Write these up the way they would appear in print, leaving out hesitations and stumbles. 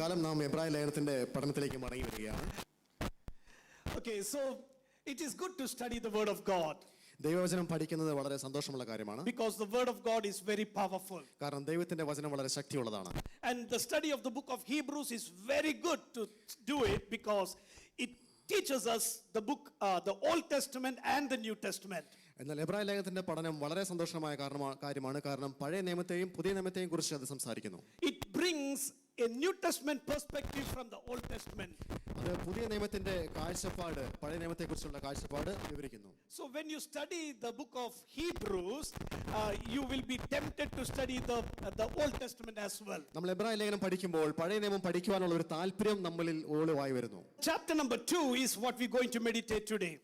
തൽക്കാലം നാം എബ്രായ ലേഖനത്തിന്റെ പഠനത്തിലേക്ക് മടങ്ങി വരികയാണ്. Okay, so it is good to study the word of God ദൈവവചനം പഠിക്കുന്നത് വളരെ സന്തോഷമുള്ള കാര്യമാണ്. because the word of God is very powerful. കാരണം ദൈവത്തിന്റെ വചനം വളരെ ശക്തിയുള്ളതാണ്. And the study of the book of Hebrews is very good to do it because it teaches us the book, the Old Testament and the New Testament. എന്നാൽ എബ്രായ ലേഖനത്തിന്റെ പഠനം വളരെ സന്തോഷമായ കാര്യമാണ്. കാരണം പഴയ നിയമത്തെയും പുതിയ നിയമത്തെയും കുറിച്ച് അത് സംസാരിക്കുന്നു. It brings a New Testament perspective from the Old Testament. അത് പുതിയ നിയമത്തിന്റെ കാഴ്ചപ്പാട് പഴയ നിയമത്തെക്കുറിച്ചുള്ള കാഴ്ചപ്പാട് വിവരിക്കുന്നു. So when you study the book of Hebrews, you will be tempted to study the Old Testament as well. നമ്മൾ എബ്രായ ലേഖനം പഠിക്കുമ്പോൾ പഴയ നിയമം പഠിക്കുവാനുള്ള ഒരു താല്പര്യം നമ്മളിൽ ഓളുവായി വരുന്നു. Chapter number 2 is what we're going to meditate today.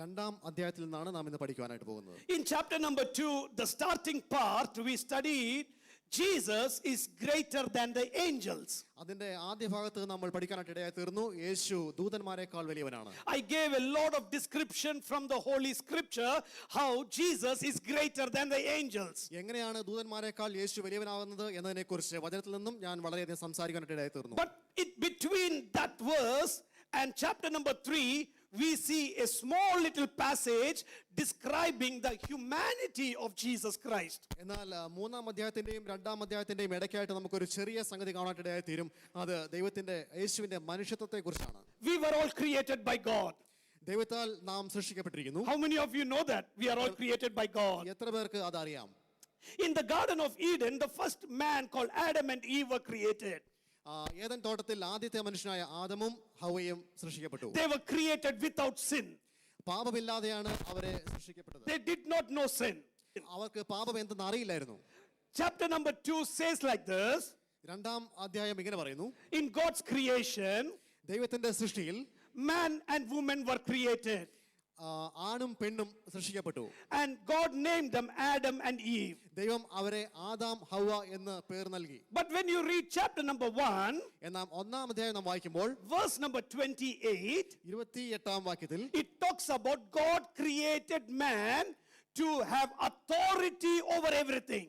രണ്ടാം അധ്യായത്തിൽ നിന്നാണ് നാം ഇന്ന് പഠിക്കുവാനായിട്ട് പോകുന്നത്. In chapter number 2, the starting part, we studied Jesus is greater than the angels. അതിന്റെ ആദ്യ ഭാഗത്ത് നമ്മൾ പഠിക്കാനായിട്ട് ഇടയായി തീർന്നു. യേശു ദൂതന്മാരെക്കാൾ വലിയവനാണ്. I gave a lot of description from the Holy Scripture how Jesus is greater than the angels. എങ്ങനെയാണ് ദൂതന്മാരെക്കാൾ യേശു വലിയവനാകുന്നത് എന്നതിനെക്കുറിച്ച് വചനത്തിൽ നിന്നും ഞാൻ വളരെയധികം സംസാരിക്കാനായിട്ട് ഇടയായി തീർന്നു. But between that verse and chapter number 3, we see a small little passage describing the humanity of Jesus Christ. എന്നാൽ മൂന്നാം അധ്യായത്തിന്റെയും രണ്ടാം അധ്യായത്തിന്റെയും ഇടയ്ക്കായിട്ട് നമുക്കൊരു ചെറിയ സംഗതി കാണാനായിട്ട് ഇടയായി തീരും. അത് ദൈവത്തിന്റെ യേശുവിന്റെ മനുഷ്യത്വത്തെ കുറിച്ചാണ്. We were all created by God. ദൈവത്താൽ നാം സൃഷ്ടിക്കപ്പെട്ടിരിക്കുന്നു. How many of you know that we are all created by God? എത്ര പേർക്ക് അതറിയാം? In the Garden of Eden, the first man called Adam and Eve were created. Eden തോട്ടത്തിൽ ആദ്യത്തെ മനുഷ്യനായ ആദമും ഹവ്വയും സൃഷ്ടിക്കപ്പെട്ടു. They were created without sin. പാപമില്ലാതെയാണ് അവരെ സൃഷ്ടിക്കപ്പെട്ടത്. They did not know sin. അവർക്ക് പാപം എന്തെന്ന് അറിയില്ലായിരുന്നു. Chapter number 2 says like this. രണ്ടാം അധ്യായം ഇങ്ങനെ പറയുന്നു. In God's creation, ദൈവത്തിന്റെ സൃഷ്ടിയിൽ man and woman were created. ആണും പെണ്ണും സൃഷ്ടിക്കപ്പെട്ടു. And God named them Adam and Eve. ദൈവം അവരെ ആദാം ഹവ്വ എന്ന് പേർ നൽകി. But when you read chapter number 1, എന്നാൽ ഒന്നാം അധ്യായം നാം വായിക്കുമ്പോൾ verse number 28, 28ാം വാക്യത്തിൽ it talks about God created man to have authority over everything.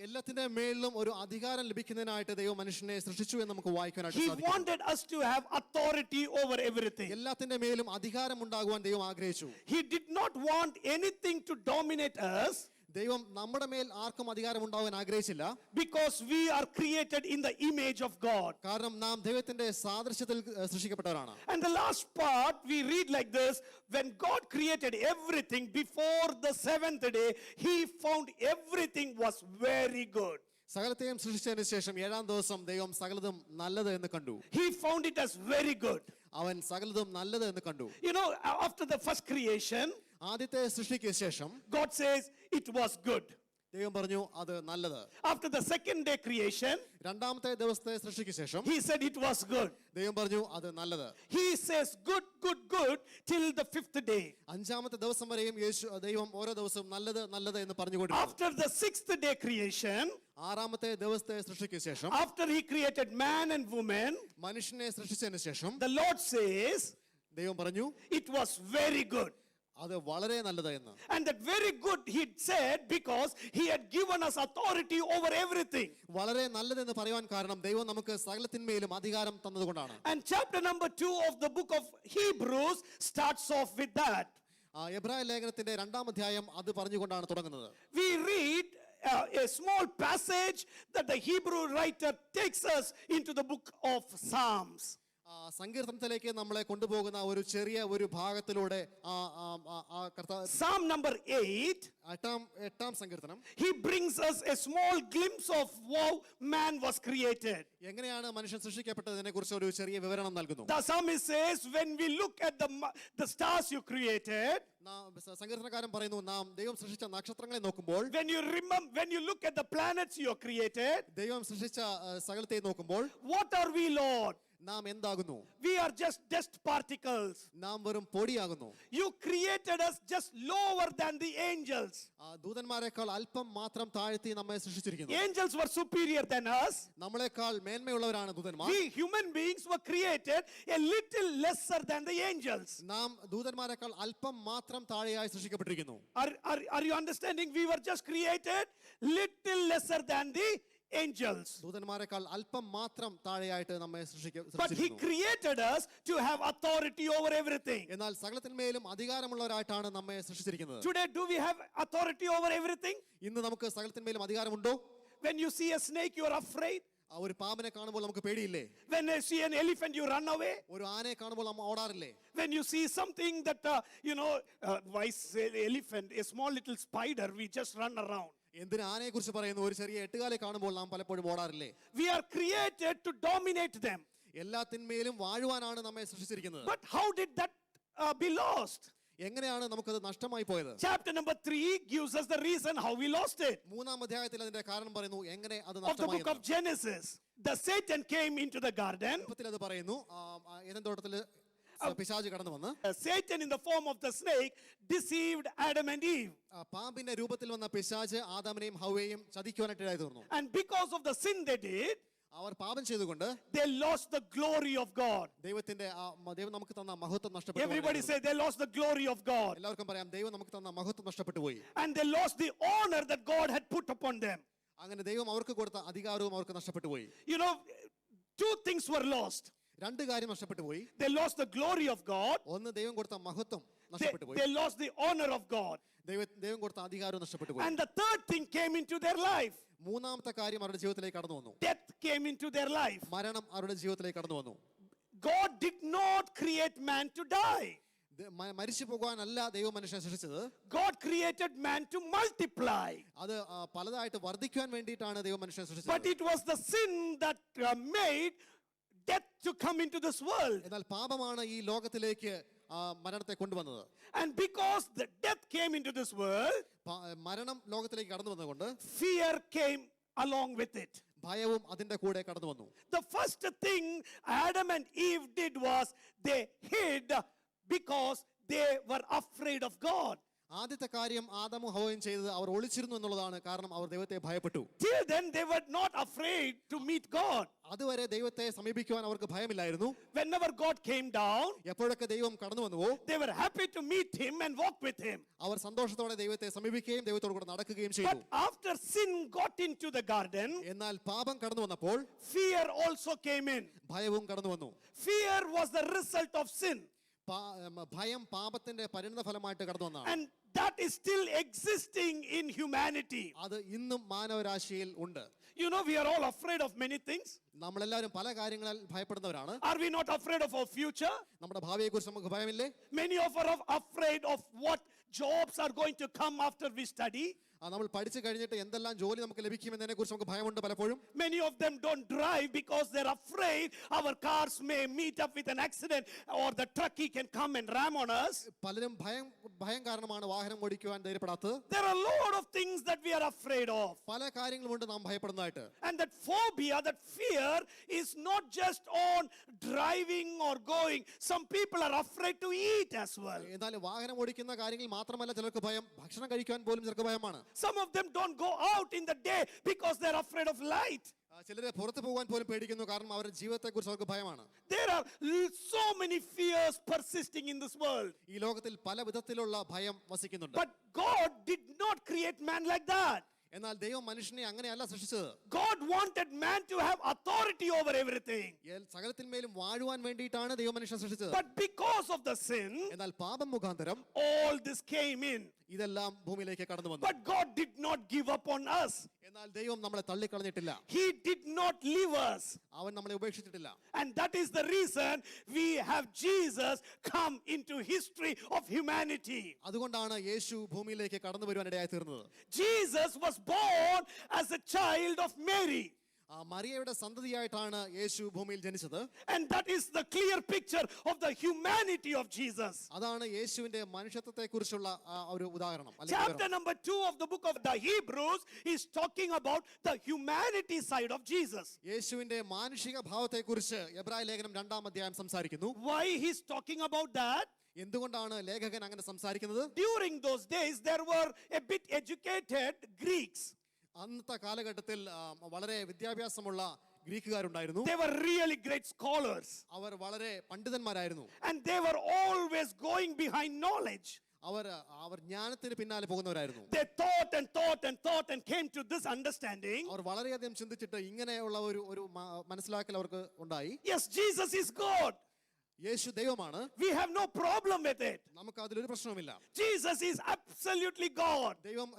എല്ലാത്തിന്റെ മേളിലും ഒരു അധികാരം ലഭിക്കുന്നതിനായിട്ട് ദൈവം മനുഷ്യനെ സൃഷ്ടിച്ചു എന്ന് നമുക്ക് വായിക്കാനായിട്ട് He സാധിക്കും. wanted us to have authority over everything. എല്ലാത്തിന്റെ മേലും അധികാരം ഉണ്ടാകുവാൻ ദൈവം ആഗ്രഹിച്ചു. He did not want anything to dominate us. ദൈവം നമ്മുടെ മേൽ ആർക്കും അധികാരം ഉണ്ടാവാൻ ആഗ്രഹിച്ചില്ല. Because we are created in the image of God. കാരണം നാം ദൈവത്തിന്റെ സാദൃശ്യത്തിൽ സൃഷ്ടിക്കപ്പെട്ടവരാണ്. And the last part we read like this: when God created everything before the seventh day, He found everything was very good. സകലത്തെയും സൃഷ്ടിച്ചതിന് ശേഷം ഏഴാം ദിവസം ദൈവം സകലതും നല്ലത് എന്ന് കണ്ടു. He found it as very good. അവൻ സകലതും നല്ലത് എന്ന് കണ്ടു. You know, after the first creation, ആദ്യത്തെ സൃഷ്ടിക്ക് ശേഷം God says it was good. ദൈവം പറഞ്ഞു അത് നല്ലത്. After the second day creation, രണ്ടാമത്തെ ദിവസത്തെ സൃഷ്ടിക്ക് ശേഷം He said it was good. ദൈവം പറഞ്ഞു അത് നല്ലത്. He says good, good, good till the fifth day. അഞ്ചാമത്തെ ദിവസം വരെയും ദൈവം ഓരോ ദിവസവും നല്ലത് നല്ലത് എന്ന് പറഞ്ഞുകൊണ്ടിരുന്നു. After the sixth day creation, ആറാമത്തെ ദിവസത്തെ സൃഷ്ടിക്ക് ശേഷം after He created man and woman, മനുഷ്യനെ സൃഷ്ടിച്ചതിന് ശേഷം the Lord says ദൈവം പറഞ്ഞു it was very good. അത് വളരെ നല്ലത് എന്ന്. And that very good He said because He had given us authority over everything. വളരെ നല്ലതെന്ന് പറയുവാൻ കാരണം ദൈവം നമുക്ക് സകലത്തിന്മേലും അധികാരം തന്നതുകൊണ്ടാണ്. And chapter number 2 of the book of Hebrews starts off with that. എബ്രായ ലേഖനത്തിന്റെ രണ്ടാം അധ്യായം അത് പറഞ്ഞുകൊണ്ടാണ് തുടങ്ങുന്നത്. We read a small passage that the Hebrew writer takes us into the book of Psalms. സങ്കീർത്തനത്തിലേക്ക് നമ്മളെ കൊണ്ടുപോകുന്ന ഒരു ചെറിയ ഒരു ഭാഗത്തിലൂടെ Psalm number 8, എട്ടാം സങ്കീർത്തനം. He brings us a small glimpse of how man was created. എങ്ങനെയാണ് മനുഷ്യൻ സൃഷ്ടിക്കപ്പെട്ടതിനെ കുറിച്ച് ഒരു ചെറിയ വിവരണം നൽകുന്നു. The psalmist says when we look at the stars you created, സങ്കീർത്തനക്കാരൻ പറയുന്നു നാം ദൈവം സൃഷ്ടിച്ച നക്ഷത്രങ്ങളെ നോക്കുമ്പോൾ, when you look at the planets you have created, ദൈവം സൃഷ്ടിച്ച സകലത്തെ നോക്കുമ്പോൾ, what are we, Lord? നാം എന്താകുന്നു? We are just dust particles. നാം വെറും പൊടിയാകുന്നു. You created us just lower than the angels. ദൂതന്മാരെക്കാൾ അല്പം മാത്രം താഴ്ത്തി നമ്മെ സൃഷ്ടിച്ചിരിക്കുന്നു. Angels were superior than us. നമ്മളെക്കാൾ മേന്മയുള്ളവരാണ് ദൂതന്മാർ. We human beings were created a little lesser than the angels. നാം ദൂതന്മാരെക്കാൾ അല്പം മാത്രം താഴെയായി സൃഷ്ടിക്കപ്പെട്ടിരിക്കുന്നു. Are you understanding? We were just created little lesser than the angels. ദൂതന്മാരെക്കാൾ അല്പം മാത്രം താഴെയായിട്ട് നമ്മെ But he സൃഷ്ടിച്ചിരിക്കുന്നു. created us to have authority over everything. എന്നാൽ സകലത്തിന്മേലും അധികാരമുള്ളവരായിട്ടാണ് നമ്മെ സൃഷ്ടിച്ചിരിക്കുന്നത്. Today, do we have authority over everything? ഇന്ന് നമുക്ക് സകലത്തിന്മേലും അധികാരമുണ്ടോ? When you see a snake, you are afraid. ആ ഒരു പാമ്പിനെ കാണുമ്പോൾ നമുക്ക് പേടിയില്ലേ? When you see an elephant, you run away. ഒരു ആനയെ കാണുമ്പോൾ നമ്മൾ ഓടാറില്ലേ? When you see something that, why say elephant, a small little spider, we just run around. എന്തിന് ആനയെ കുറിച്ച് പറയുന്നു? ഒരു ചെറിയ എട്ടുകാലെ കാണുമ്പോൾ നാം പലപ്പോഴും ഓടാറില്ലേ? We are created to dominate them. എല്ലാത്തിന്മേലും വാഴുവാനാണ് നമ്മെ സൃഷ്ടിച്ചിരിക്കുന്നത്. But how did that be lost? എങ്ങനെയാണ് നമുക്കത് നഷ്ടമായി പോയത്? Chapter number 3 gives us the reason how we lost it. മൂന്നാം അധ്യായത്തിൽ അതിന്റെ കാരണം പറയുന്നു എങ്ങനെ അത് Of the നഷ്ടമായി. book of Genesis. The Satan came into the garden. അത് പറയുന്നു ഏദൻ തോട്ടത്തിൽ പിശാച് കടന്നു വന്ന് Satan in the form of the snake deceived Adam and Eve. പാമ്പിന്റെ രൂപത്തിൽ വന്ന പിശാച് ആദാമിനെയും ഹവ്വയെയും ചതിക്കുവാനായിട്ടായി തീർന്നു. And because of the sin they did, അവർ പാപം ചെയ്തുകൊണ്ട് they lost the glory of God. ദൈവം നമുക്ക് തന്ന മഹത്വം നഷ്ടപ്പെട്ടു. Everybody say they lost the glory of God. എല്ലാവർക്കും പറയാം ദൈവം നമുക്ക് തന്ന മഹത്വം നഷ്ടപ്പെട്ടു പോയി. And they lost the honor that God had put upon them. അങ്ങനെ ദൈവം അവർക്ക് കൊടുത്ത അധികാരവും അവർക്ക് നഷ്ടപ്പെട്ടു പോയി. You know, two things were lost. രണ്ട് കാര്യം നഷ്ടപ്പെട്ടു പോയി. They lost the glory of God. ഒന്ന് ദൈവം കൊടുത്ത മഹത്വം നഷ്ടപ്പെട്ടു പോയി. They lost the honor of God. ദൈവം കൊടുത്ത അധികാരവും നഷ്ടപ്പെട്ടു പോയി. And the third thing came into their life. മൂന്നാമത്തെ കാര്യം അവരുടെ ജീവിതത്തിലേക്ക് കടന്നു വന്നു. Death came into their life. മരണം അവരുടെ ജീവിതത്തിലേക്ക് കടന്നു വന്നു. God did not create man to die. മരിച്ചു പോകാനല്ല ദൈവം മനുഷ്യനെ സൃഷ്ടിച്ചത്. God created man to multiply. അത് പലതായിട്ട് വർദ്ധിക്കുവാൻ വേണ്ടിയിട്ടാണ് ദൈവം മനുഷ്യനെ But സൃഷ്ടിച്ചത്. it was the sin that made death to come into this world. എന്നാൽ പാപമാണ് ഈ ലോകത്തിലേക്ക് മരണത്തെ കൊണ്ടുവന്നത്. And because the death came into this world, മരണം ലോകത്തിലേക്ക് കടന്നു വന്നതുകൊണ്ട് fear came along with it. ഭയവും അതിന്റെ കൂടെ കടന്നു വന്നു. The first thing Adam and Eve did was they hid because they were afraid of God. ആദ്യത്തെ കാര്യം ആദമും ഹവ്വയും ചെയ്തത് അവർ ഒളിച്ചിരുന്നു എന്നുള്ളതാണ്. കാരണം അവർ ദൈവത്തെ ഭയപ്പെട്ടു. Till then they were not afraid to meet God. അതുവരെ ദൈവത്തെ സമീപിക്കുവാൻ അവർക്ക് ഭയമില്ലായിരുന്നു. Whenever God came down, എപ്പോഴൊക്കെ ദൈവം കടന്നു വന്നുവോ they were happy to meet him and walk with him. അവർ സന്തോഷത്തോടെ ദൈവത്തെ സമീപിക്കുകയും ദൈവത്തോട് കൂടെ നടക്കുകയും ചെയ്തു. But after sin got into the garden, എന്നാൽ പാപം കടന്നു വന്നപ്പോൾ fear also came in. ഭയവും കടന്നു വന്നു. Fear was the result of sin. ഭയം പാപത്തിന്റെ പരിണത ഫലമായിട്ട് കടന്നു വന്നതാണ്. And that is still existing in humanity. അത് ഇന്നും മാനവരാശിയിൽ ഉണ്ട്. You know, we are all afraid of many things. നമ്മളെല്ലാവരും പല കാര്യങ്ങളിൽ ഭയപ്പെടുന്നവരാണ്. Are we not afraid of our future? നമ്മുടെ ഭാവിയെക്കുറിച്ച് നമുക്ക് ഭയമില്ലേ? Many of us are afraid of what jobs are going to come after we study. നമ്മൾ പഠിച്ചു കഴിഞ്ഞിട്ട് എന്തെല്ലാം ജോലി നമുക്ക് ലഭിക്കുമെന്നതിനെ കുറിച്ച് നമുക്ക് ഭയമുണ്ട് പലപ്പോഴും. Many of them don't drive because they're afraid our cars may meet up with an accident or the truckie can come and ram on us. പലരും ഭയം കാരണമാണ് വാഹനം ഓടിക്കുവാൻ ധൈര്യപ്പെടാത്തത്. There are a lot of things that we are afraid of. പല കാര്യങ്ങളുമുണ്ട് നാം ഭയപ്പെടുന്നതായിട്ട്. And that phobia, that fear is not just on driving or going. Some people are afraid to eat as well. എന്നാൽ വാഹനം ഓടിക്കുന്ന കാര്യങ്ങൾ മാത്രമല്ല ചിലർക്ക് ഭയം, ഭക്ഷണം കഴിക്കുവാൻ പോലും ചിലർക്ക് ഭയമാണ്. Some of them don't go out in the day because they're afraid of light. ചിലരെ പുറത്തു പോകാൻ പോലും പേടിക്കുന്നു കാരണം അവരുടെ ജീവിതത്തെ കുറിച്ച് അവർക്ക് ഭയമാണ്. There are so many fears persisting in this world. ഈ ലോകത്തിൽ പല വിധത്തിലുള്ള ഭയം വസിക്കുന്നുണ്ട്. But God did not create man like that. എന്നാൽ ദൈവം മനുഷ്യനെ അങ്ങനെയല്ല സൃഷ്ടിച്ചത്. God wanted man to have authority over everything. സകലത്തിന്മേലും വാഴുവാൻ വേണ്ടിയിട്ടാണ് ദൈവം മനുഷ്യനെ സൃഷ്ടിച്ചത്. But because of the sin, എന്നാൽ പാപം മുഖാന്തരം all this came in. ഇതെല്ലാം ഭൂമിയിലേക്ക് കടന്നു വന്നു. But God did not give up on us. എന്നാൽ ദൈവം നമ്മളെ തള്ളിക്കളഞ്ഞിട്ടില്ല. He did not leave us. അവൻ നമ്മളെ ഉപേക്ഷിച്ചിട്ടില്ല. And that is the reason we have Jesus come into history of humanity. അതുകൊണ്ടാണ് യേശു ഭൂമിയിലേക്ക് കടന്നു വരുവാൻ ഇടയായി തീർന്നത്. Jesus was born as a child of Mary. മറിയയുടെ സന്തതിയായിട്ടാണ് യേശു ഭൂമിയിൽ ജനിച്ചത്. And that is the clear picture of the humanity of Jesus. അതാണ് യേശുവിന്റെ മനുഷ്യത്വത്തെക്കുറിച്ചുള്ള ഒരു ഉദാഹരണം. Chapter number 2 of the book of the Hebrews is talking about the humanity side of Jesus. യേശുവിന്റെ മാനുഷിക ഭാവത്തെക്കുറിച്ച് എബ്രായ ലേഖനം 2-ാം അധ്യായം സംസാരിക്കുന്നു. Why he's talking about that? എന്തുകൊണ്ടാണ് ലേഖകൻ അങ്ങനെ സംസാരിക്കുന്നത്? During those days there were a bit educated Greeks. അന്നത്തെ കാലഘട്ടത്തിൽ വളരെ വിദ്യാഭ്യാസമുള്ള ഗ്രീക്കുകാരുണ്ടായിരുന്നു. They were really great scholars. അവർ വളരെ പണ്ഡിതന്മാരായിരുന്നു. And they were always going behind knowledge. അവർ ജ്ഞാനത്തിന് പിന്നാലെ പോകുന്നവരായിരുന്നു. They thought and thought and thought and came to this understanding. അവർ വളരെയധികം ചിന്തിച്ചിട്ട് ഇങ്ങനെയുള്ള ഒരു മനസ്സിലാക്കൽ അവർക്ക് ഉണ്ടായി. Yes, Jesus is God. യേശു ദൈവമാണ്. We have no problem with it. നമുക്ക് അതിലൊരു പ്രശ്നവുമില്ല. Jesus is absolutely God.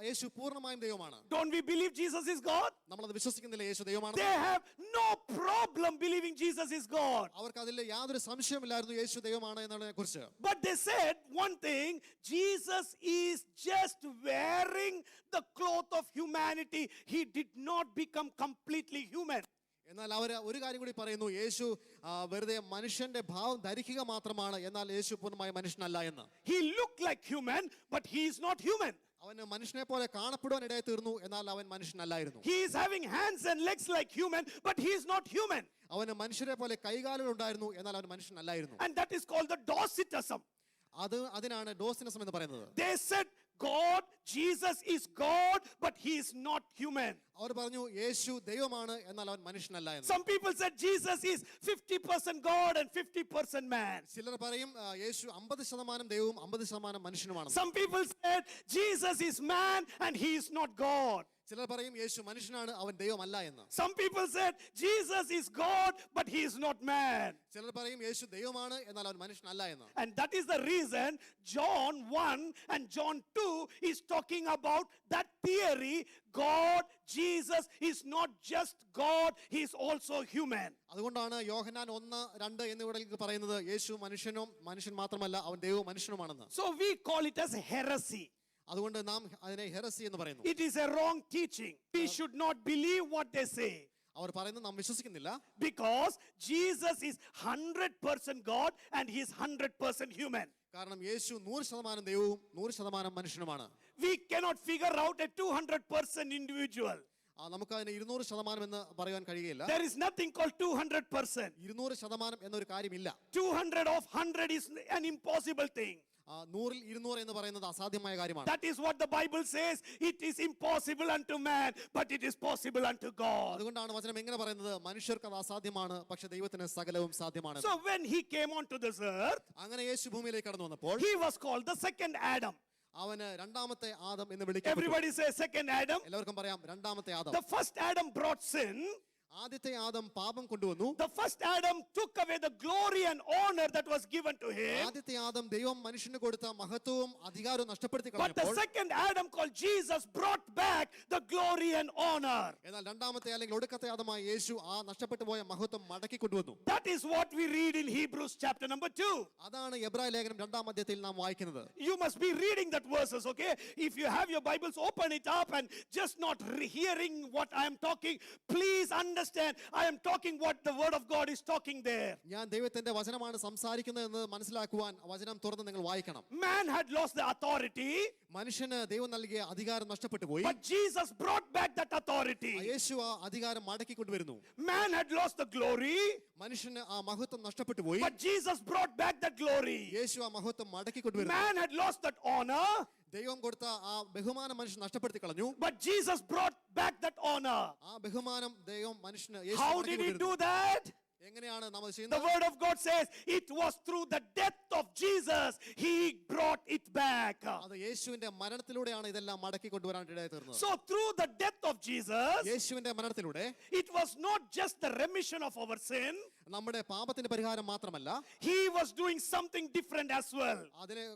യേശു പൂർണ്ണമായും ദൈവമാണ്. Don't we believe Jesus is God? നമ്മളത് വിശ്വസിക്കുന്നില്ല യേശു ദൈവമാണ്. They have no problem believing Jesus is God. അവർക്ക് അതിൽ യാതൊരു സംശയമില്ലായിരുന്നു യേശു ദൈവമാണ് എന്നതിനെ കുറിച്ച്. But they said one thing, Jesus is just wearing the cloth of humanity. He did not become completely human. എന്നാൽ അവർ ഒരു കാര്യം കൂടി പറയുന്നു, യേശു വെറുതെ മനുഷ്യന്റെ ഭാവം ധരിക്കുക മാത്രമാണ്, എന്നാൽ യേശു പൂർണ്ണമായ മനുഷ്യനല്ല എന്ന്. He looked like human, but he is not human. അവന് മനുഷ്യനെ പോലെ കാണപ്പെടുവാൻ ഇടയായി തീർന്നു, എന്നാൽ അവൻ മനുഷ്യനല്ലായിരുന്നു. He is having hands and legs like human, but he is not human. അവന് മനുഷ്യരെ പോലെ കൈകാലുകൾ ഉണ്ടായിരുന്നു, എന്നാൽ അവൻ മനുഷ്യനല്ലായിരുന്നു. And that is called the Docetism. അതിനാണ് ഡോസിനിസം എന്ന് പറയുന്നത്. They said God, Jesus is God, but he is not human. അവർ പറഞ്ഞു യേശു ദൈവമാണ്, എന്നാൽ അവൻ മനുഷ്യനല്ല എന്ന്. Some people said Jesus is 50% God and 50% man. ചിലർ പറയും യേശു 50% ദൈവവും 50% മനുഷ്യനുമാണ്. Some people said Jesus is man and he is not God. ചിലർ പറയും യേശു മനുഷ്യനാണ്, അവൻ ദൈവമല്ല എന്ന്. Some people said Jesus is God, but he is not man. ചിലർ പറയും യേശു ദൈവമാണ്, എന്നാൽ അവൻ മനുഷ്യനല്ല എന്ന്. And that is the reason John 1 and John 2 is talking about that theory. God, Jesus is not just God, he is also human. അതുകൊണ്ടാണ് യോഹന്നാൻ 1-2 എന്നിവിടങ്ങളിൽ പറയുന്നത് യേശു മനുഷ്യൻ മാത്രമല്ല, അവൻ ദൈവവും മനുഷ്യനുമാണെന്ന്. So we call it as heresy. അതുകൊണ്ട് നാം അതിനെ ഹെറസി എന്ന് പറയുന്നു. It is a wrong teaching. We should not believe what they say. അവർ പറയുന്നത് നാം വിശ്വസിക്കുന്നില്ല. Because Jesus is 100% God and he is 100% human. കാരണം യേശു 100% ദൈവവും 100% മനുഷ്യനുമാണ്. We cannot figure out a 200% individual. നമുക്ക് അതിന് 200% എന്ന് പറയാൻ കഴിയില്ല. There is nothing called 200%. 200% എന്നൊരു കാര്യമില്ല. 200 of 100 is an impossible thing. 100ൽ 200 എന്ന് പറയുന്നത് അസാധ്യമായ കാര്യമാണ്. That is what the Bible says. It is impossible unto man, but it is possible unto God. അതുകൊണ്ടാണ് വചനം എങ്ങനെ പറയുന്നത്, മനുഷ്യർക്ക് അത് അസാധ്യമാണ്, പക്ഷെ ദൈവത്തിന് സകലവും സാധ്യമാണ്. So when he came onto this earth, അങ്ങനെ യേശു ഭൂമിയിലേക്ക് കടന്നു വന്നപ്പോൾ he was called the second Adam. അവന് രണ്ടാമത്തെ ആദം എന്ന് വിളിക്കപ്പെട്ടു. Everybody say second Adam. എല്ലാവർക്കും പറയാം രണ്ടാമത്തെ Adam. The first Adam brought sin. ആദ്യത്തെ ആദം പാപം കൊണ്ടുവന്നു. The first Adam took away the glory and honor that was given to him. ആദ്യത്തെ ആദം ദൈവം മനുഷ്യന് കൊടുത്ത മഹത്വവും അധികാരവും നഷ്ടപ്പെടുത്തി But the കളഞ്ഞപ്പോൾ second Adam called Jesus brought back the glory and honor. എന്നാൽ രണ്ടാമത്തെ അല്ലെങ്കിൽ ഒടുക്കത്തെ ആദമായ യേശു ആ നഷ്ടപ്പെട്ടു പോയ മഹത്വം മടക്കി കൊണ്ടുവന്നു. That is what we read in Hebrews chapter number 2. അതാണ് എബ്രായ ലേഖനം 2-ാം അധ്യായത്തിൽ നാം വായിക്കുന്നത്. You must be reading that verses, okay? If you have your Bibles, open it up and just not hearing what I am talking. Please understand, I am talking what the word of God is talking there. ഞാൻ ദൈവത്തിന്റെ വചനമാണ് സംസാരിക്കുന്നത് എന്ന് മനസ്സിലാക്കുവാൻ വചനം തുറന്ന് നിങ്ങൾ വായിക്കണം. Man had lost the authority, മനുഷ്യന് ദൈവം നൽകിയ അധികാരം നഷ്ടപ്പെട്ടു പോയി. but Jesus brought back that authority. യേശു ആ അധികാരം മടക്കി കൊണ്ടുവരുന്നു. Man had lost the glory, മനുഷ്യന് ആ മഹത്വം നഷ്ടപ്പെട്ടു പോയി. but Jesus brought back that glory. യേശു ആ മഹത്വം മടക്കി കൊണ്ടുവരുന്നു. Man had lost that honor, ദൈവം കൊടുത്ത ആ ബഹുമാനം മനുഷ്യൻ നഷ്ടപ്പെടുത്തി കളഞ്ഞു. but Jesus brought back that honor. ആ ബഹുമാനം ദൈവം മനുഷ്യന് How did he do that? എങ്ങനെയാണ് നാം അത് The ചെയ്യുന്നത്? word of God says it was through the death of Jesus he brought it back. അത് യേശുവിന്റെ മരണത്തിലൂടെയാണ് ഇതെല്ലാം മടക്കി കൊണ്ടുവരാൻ ഇടയായി തീർന്നത്. So through the death of Jesus, യേശുവിന്റെ മരണത്തിലൂടെ it was not just the remission of our sin, നമ്മുടെ പാപത്തിന്റെ പരിഹാരം മാത്രമല്ല, he was doing something different as well.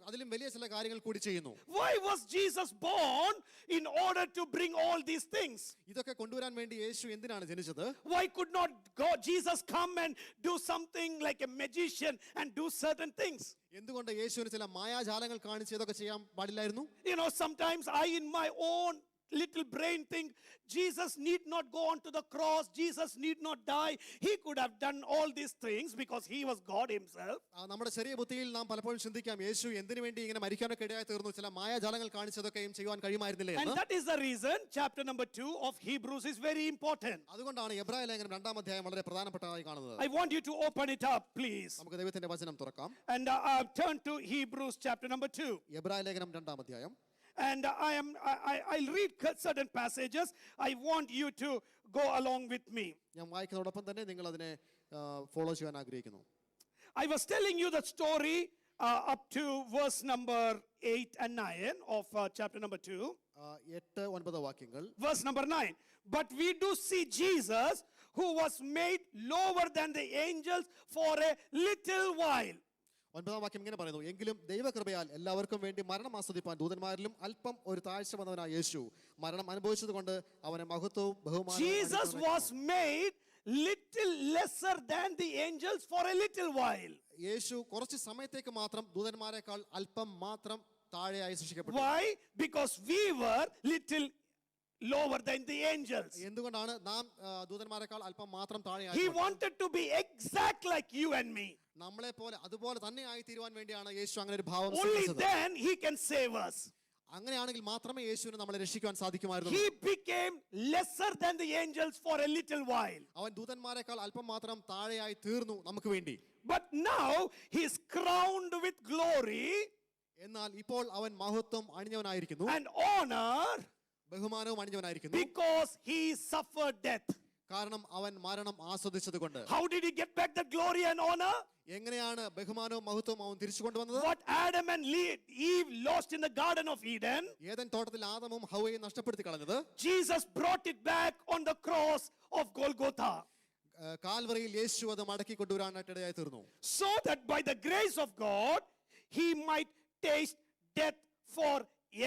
അതിലും വലിയ ചില കാര്യങ്ങൾ കൂടി ചെയ്യുന്നു. Why was Jesus born? In order to bring all these things. ഇതൊക്കെ കൊണ്ടുവരാൻ വേണ്ടി യേശു എന്തിനാണ് ജനിച്ചത്? Why could not God, Jesus come and do something like a magician and do certain things? എന്തുകൊണ്ട് യേശുവിന് ചില മായാജാലങ്ങൾ കാണിച്ച് ഇതൊക്കെ ചെയ്യാൻ പാടില്ലായിരുന്നു? You know, sometimes I in my own little brain think Jesus need not go on to the cross, Jesus need not die. He could have done all these things because he was God himself. നമ്മുടെ ചെറിയ ബുദ്ധിയിൽ നാം പലപ്പോഴും ചിന്തിക്കാം, യേശു എന്തിനു വേണ്ടി ഇങ്ങനെ മരിക്കാനൊക്കെ ഇടയായി തീർന്നു, ചില മായാജാലങ്ങൾ കാണിച്ചതൊക്കെയും ചെയ്യുവാൻ കഴിയുമായിരുന്നില്ലേ And എന്ന്. that is the reason chapter number 2 of Hebrews is very important. അതുകൊണ്ടാണ് എബ്രായ ലേഖനം 2-ാം അധ്യായം വളരെ പ്രധാനപ്പെട്ടതായി കാണുന്നത്. I want you to open it up, please. നമുക്ക് ദൈവത്തിന്റെ വചനം തുറക്കാം. And turn to Hebrews chapter number 2. എബ്രായ ലേഖനം 2-ാം അധ്യായം. And I'll read certain passages. I want you to go along with me. ഞാൻ വായിക്കുന്നതോടൊപ്പം തന്നെ നിങ്ങൾ അതിനെ ഫോളോ ചെയ്യാൻ ആഗ്രഹിക്കുന്നു. I was telling you the story up to verse number 8 and 9 of chapter number 2. 8-9 വാക്യങ്ങൾ. Verse number 9. But we do see Jesus, who was made lower than the angels for a little while. 9 വാക്യം ഇങ്ങനെ പറയുന്നു, എങ്കിലും ദൈവകൃപയാൽ എല്ലാവർക്കും വേണ്ടി മരണം ആസ്വദിപ്പാൻ ദൂതന്മാരിലും അല്പം ഒരു താഴ്ച വന്നവനായ യേശു മരണം അനുഭവിച്ചതുകൊണ്ട് അവനെ മഹത്വവും Jesus was made little lesser than the angels for a little while. യേശു കുറച്ച് സമയത്തേക്ക് മാത്രം ദൂതന്മാരെക്കാൾ അല്പം മാത്രം താഴെയായി സൃഷ്ടിക്കപ്പെട്ടു. Why? Because we were little lower than the angels. എന്തുകൊണ്ടാണ് നാം ദൂതന്മാരെക്കാൾ അല്പം മാത്രം He താഴെയായി? wanted to be exact like you and me. നമ്മളെ പോലെ അതുപോലെ തന്നെ ആയി തീരുവാൻ വേണ്ടിയാണ് യേശു അങ്ങനെ ഒരു ഭാവം Only സ്വീകരിച്ചത്. then he can save us. അങ്ങനെയാണെങ്കിൽ മാത്രമേ യേശുവിനെ നമ്മളെ രക്ഷിക്കുവാൻ സാധിക്കുമായിരുന്നു. He became lesser than the angels for a little while. അവൻ ദൂതന്മാരെക്കാൾ അല്പം മാത്രം താഴെയായി തീർന്നു നമുക്ക് വേണ്ടി. But now he is crowned with glory എന്നാൽ ഇപ്പോൾ അവൻ മഹത്വം അണിഞ്ഞവനായിരിക്കുന്നു, and honor ബഹുമാനവും അണിഞ്ഞവനായിരിക്കുന്നു. because he suffered death. കാരണം അവൻ മരണം ആസ്വദിച്ചത് കൊണ്ട്. How did he get back that glory and honor? എങ്ങനെയാണ് ബഹുമാനവും മഹത്വവും അവൻ തിരിച്ചു കൊണ്ടുവന്നത്? What Adam and Eve lost in the Garden of Eden, Eden തോട്ടത്തിൽ ആദമും ഹവ്വയും നഷ്ടപ്പെടുത്തി കളഞ്ഞത് Jesus brought it back on the cross of Golgotha. കാൽവറിയിൽ യേശു അത് മടക്കി കൊണ്ടുവരാനായിട്ട് ഇടയായി തീർന്നു. So that by the grace of God, he might taste death for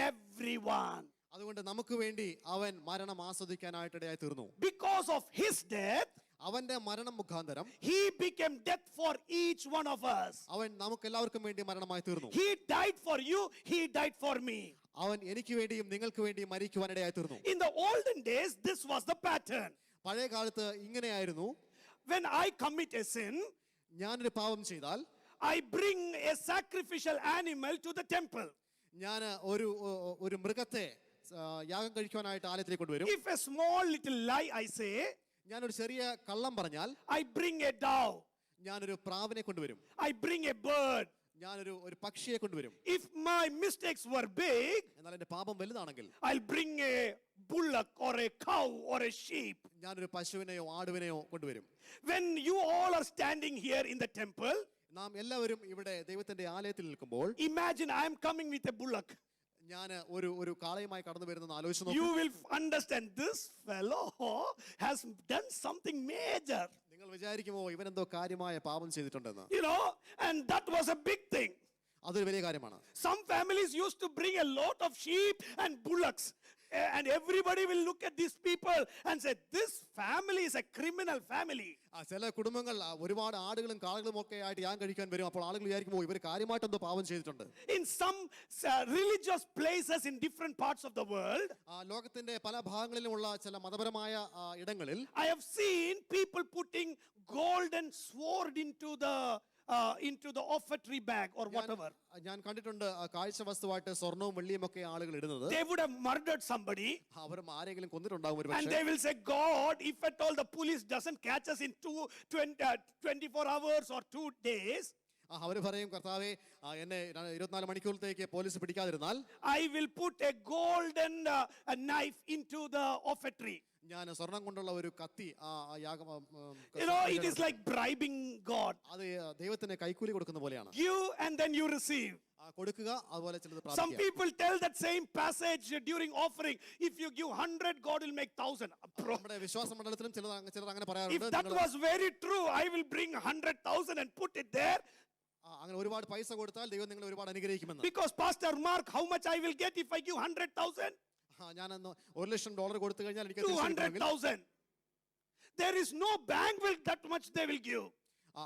everyone. അതുകൊണ്ട് നമുക്ക് വേണ്ടി അവൻ മരണം ആസ്വദിക്കാനായിട്ട് ഇടയായി തീർന്നു. Because of his death, അവന്റെ മരണം മുഖാന്തരം he became death for each one of us. അവൻ നമുക്ക് എല്ലാവർക്കും വേണ്ടി മരണമായി തീർന്നു. He died for you, he died for me. അവൻ എനിക്ക് വേണ്ടിയും നിങ്ങൾക്ക് വേണ്ടിയും മരിക്കുവാൻ ഇടയായി തീർന്നു. In the olden days, this was the pattern. പഴയ കാലത്ത് ഇങ്ങനെയായിരുന്നു. When I commit a sin, ഞാനൊരു പാപം ചെയ്താൽ I bring a sacrificial animal to the temple. ഞാൻ ഒരു മൃഗത്തെ യാഗം കഴിക്കുവാനായിട്ട് ആലയത്തിലേക്ക് കൊണ്ടുവരും. If a small little lie I say, ഞാനൊരു ചെറിയ കള്ളം പറഞ്ഞാൽ I bring a dove, ഞാനൊരു പ്രാവിനെ കൊണ്ടുവരും, I bring a bird. ഞാനൊരു പക്ഷിയെ കൊണ്ടുവരും. If my mistakes were big, എന്നാൽ എന്റെ പാപം വലുതാണെങ്കിൽ I'll bring a bullock or a cow or a sheep. ഞാനൊരു പശുവിനെയോ ആടുവിനെയോ കൊണ്ടുവരും. When you all are standing here in the temple, നാം എല്ലാവരും ഇവിടെ ദൈവത്തിന്റെ ആലയത്തിൽ നിൽക്കുമ്പോൾ imagine I am coming with a bullock. ഞാൻ ഒരു കാളയുമായി കടന്നു വരുന്നത് ആലോചിച്ച് You നോക്കൂ. will understand this fellow has done something major. നിങ്ങൾ വിചാരിക്കുമോ ഇവനെന്തോ കാര്യമായ പാപം ചെയ്തിട്ടുണ്ടെന്ന്? You know, and that was a big thing. അതൊരു വലിയ കാര്യമാണ്. Some families used to bring a lot of sheep and bullocks. And everybody will look at these people and say, this family is a criminal family. ചില കുടുംബങ്ങൾ ഒരുപാട് ആടുകളും കാളുകളും ഒക്കെ ആയിട്ട് യാഗം കഴിക്കാൻ വരും. അപ്പോൾ ആളുകൾ വിചാരിക്കുമോ ഇവർ കാര്യമായിട്ട് എന്തോ പാപം ചെയ്തിട്ടുണ്ട്. In some religious places in different parts of the world, ലോകത്തിന്റെ പല ഭാഗങ്ങളിലുമുള്ള ചില മതപരമായ ഇടങ്ങളിൽ I have seen people putting golden sword into the offertory bag or whatever. ഞാൻ കണ്ടിട്ടുണ്ട് കാഴ്ച വസ്തുവായിട്ട് സ്വർണവും വെള്ളിയും ഒക്കെ ആളുകൾ ഇടുന്നത്. They would have murdered somebody. അവർ ആരെങ്കിലും കൊന്നിട്ടുണ്ടാകും ഒരു And പക്ഷേ. they will say, God, if at all the police doesn't catch us in 24 hours or 2 days, അവർ പറയും, കർത്താവേ എന്നെ 24 മണിക്കൂറത്തേക്ക് police പിടിക്കാതിരുന്നാൽ I will put a golden knife into the offertory. ഞാൻ സ്വർണം കൊണ്ടുള്ള ഒരു കത്തി യാഗം You know, it is like bribing God. അത് ദൈവത്തിന് കൈക്കൂലി കൊടുക്കുന്ന പോലെയാണ്. Give and then you receive. കൊടുക്കുക, അതുപോലെ ചിലത് Some പ്രാപിക്കുക. people tell that same passage during offering. If you give 100, God will make 1,000. നമ്മുടെ വിശ്വാസ മണ്ഡലത്തിലും ചിലർ അങ്ങനെ If പറയാറുണ്ട്. that was very true, I will bring 100,000 and put it there. അങ്ങനെ ഒരുപാട് പൈസ കൊടുത്താൽ ദൈവം നിങ്ങളെ ഒരുപാട് അനുഗ്രഹിക്കുമെന്ന്. Because Pastor Mark, how much I will get if I give 100,000? ഞാൻ $1,00,000 കൊടുത്തു കഴിഞ്ഞാൽ എനിക്ക് 200,000. There is no bank will that much they will give.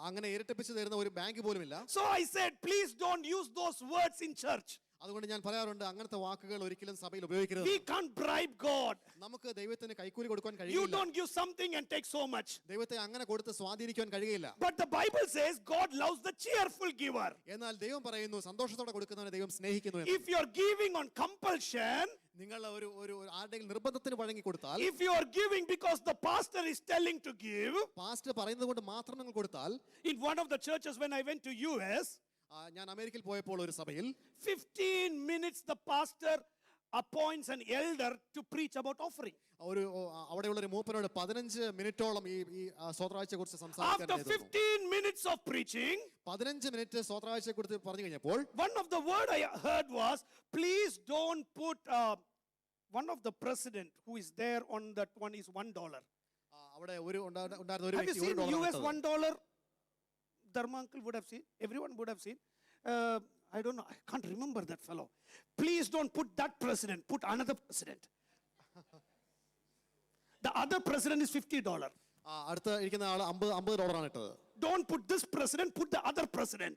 അങ്ങനെ ഇരട്ടിപ്പിച്ച് തരുന്ന ഒരു ബാങ്ക് പോലും ഇല്ല. So I said, please don't use those words in church. അതുകൊണ്ട് ഞാൻ പറയാറുണ്ട്, അങ്ങനത്തെ വാക്കുകൾ ഒരിക്കലും സഭയിൽ ഉപയോഗിക്കരുത്. We can't bribe God. നമുക്ക് ദൈവത്തിന് കൈക്കൂലി കൊടുക്കാൻ You കഴിയില്ല. don't give something and take so much. ദൈവത്തെ അങ്ങനെ കൊടുത്ത് സ്വാധീനിക്കാൻ കഴിയില്ല. But the Bible says God loves the cheerful giver. എന്നാൽ ദൈവം പറയുന്നു, സന്തോഷത്തോടെ കൊടുക്കുന്നവനെ ദൈവം സ്നേഹിക്കുന്നു എന്ന്. If you are giving on compulsion, നിങ്ങൾ ഒരു ആരുടെയും നിർബന്ധത്തിന് വഴങ്ങി കൊടുത്താൽ, if you are giving because the pastor is telling to give, pastor പറയുന്നത് കൊണ്ട് മാത്രം നിങ്ങൾ കൊടുത്താൽ. in one of the churches when I went to US, ഞാൻ അമേരിക്കയിൽ പോയപ്പോൾ ഒരു സഭയിൽ 15 minutes the pastor appoints an elder to preach about offering. അവിടെയുള്ള ഒരു മൂപ്പനോട് 15 മിനിറ്റോളം ഈ സ്വത്രാഴ്ചയെ കുറിച്ച് After സംസാരിക്കാൻ 15 minutes of preaching, 15 മിനിറ്റ് സ്വത്രാഴ്ചയെ കുറിച്ച് പറഞ്ഞു കഴിഞ്ഞപ്പോൾ one of the word I heard was, please don't put one of the president who is there on that one is $1. അവിടെ ഉണ്ടായിരുന്ന ഒരു Have you വ്യക്തി seen US $1 $1? Dharma uncle would have seen. Everyone would have seen. I don't know. I can't remember that fellow. Please don't put that president. Put another president. The other president is $50. അടുത്ത ഇരിക്കുന്ന ആൾ $50 ആണ് ഇട്ടത്. Don't put this president. Put the other president.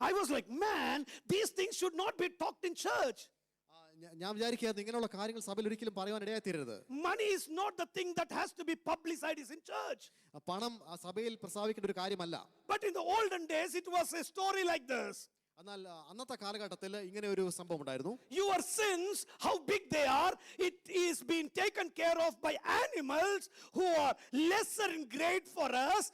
I was like, man, these things should not be talked in church. ഞാൻ വിചാരിക്കാതെ ഇങ്ങനെയുള്ള കാര്യങ്ങൾ സഭയിൽ ഒരിക്കലും പറയുവാൻ ഇടയായി തീരരുത്. Money is not the thing that has to be publicized in church. പണം സഭയിൽ പ്രസ്താവിക്കേണ്ട ഒരു കാര്യമല്ല. But in the olden days, it was a story like this. എന്നാൽ അന്നത്തെ കാലഘട്ടത്തിൽ ഇങ്ങനെ ഒരു സംഭവം ഉണ്ടായിരുന്നു. Your sins, how big they are, it is being taken care of by animals who are lesser in grade for us,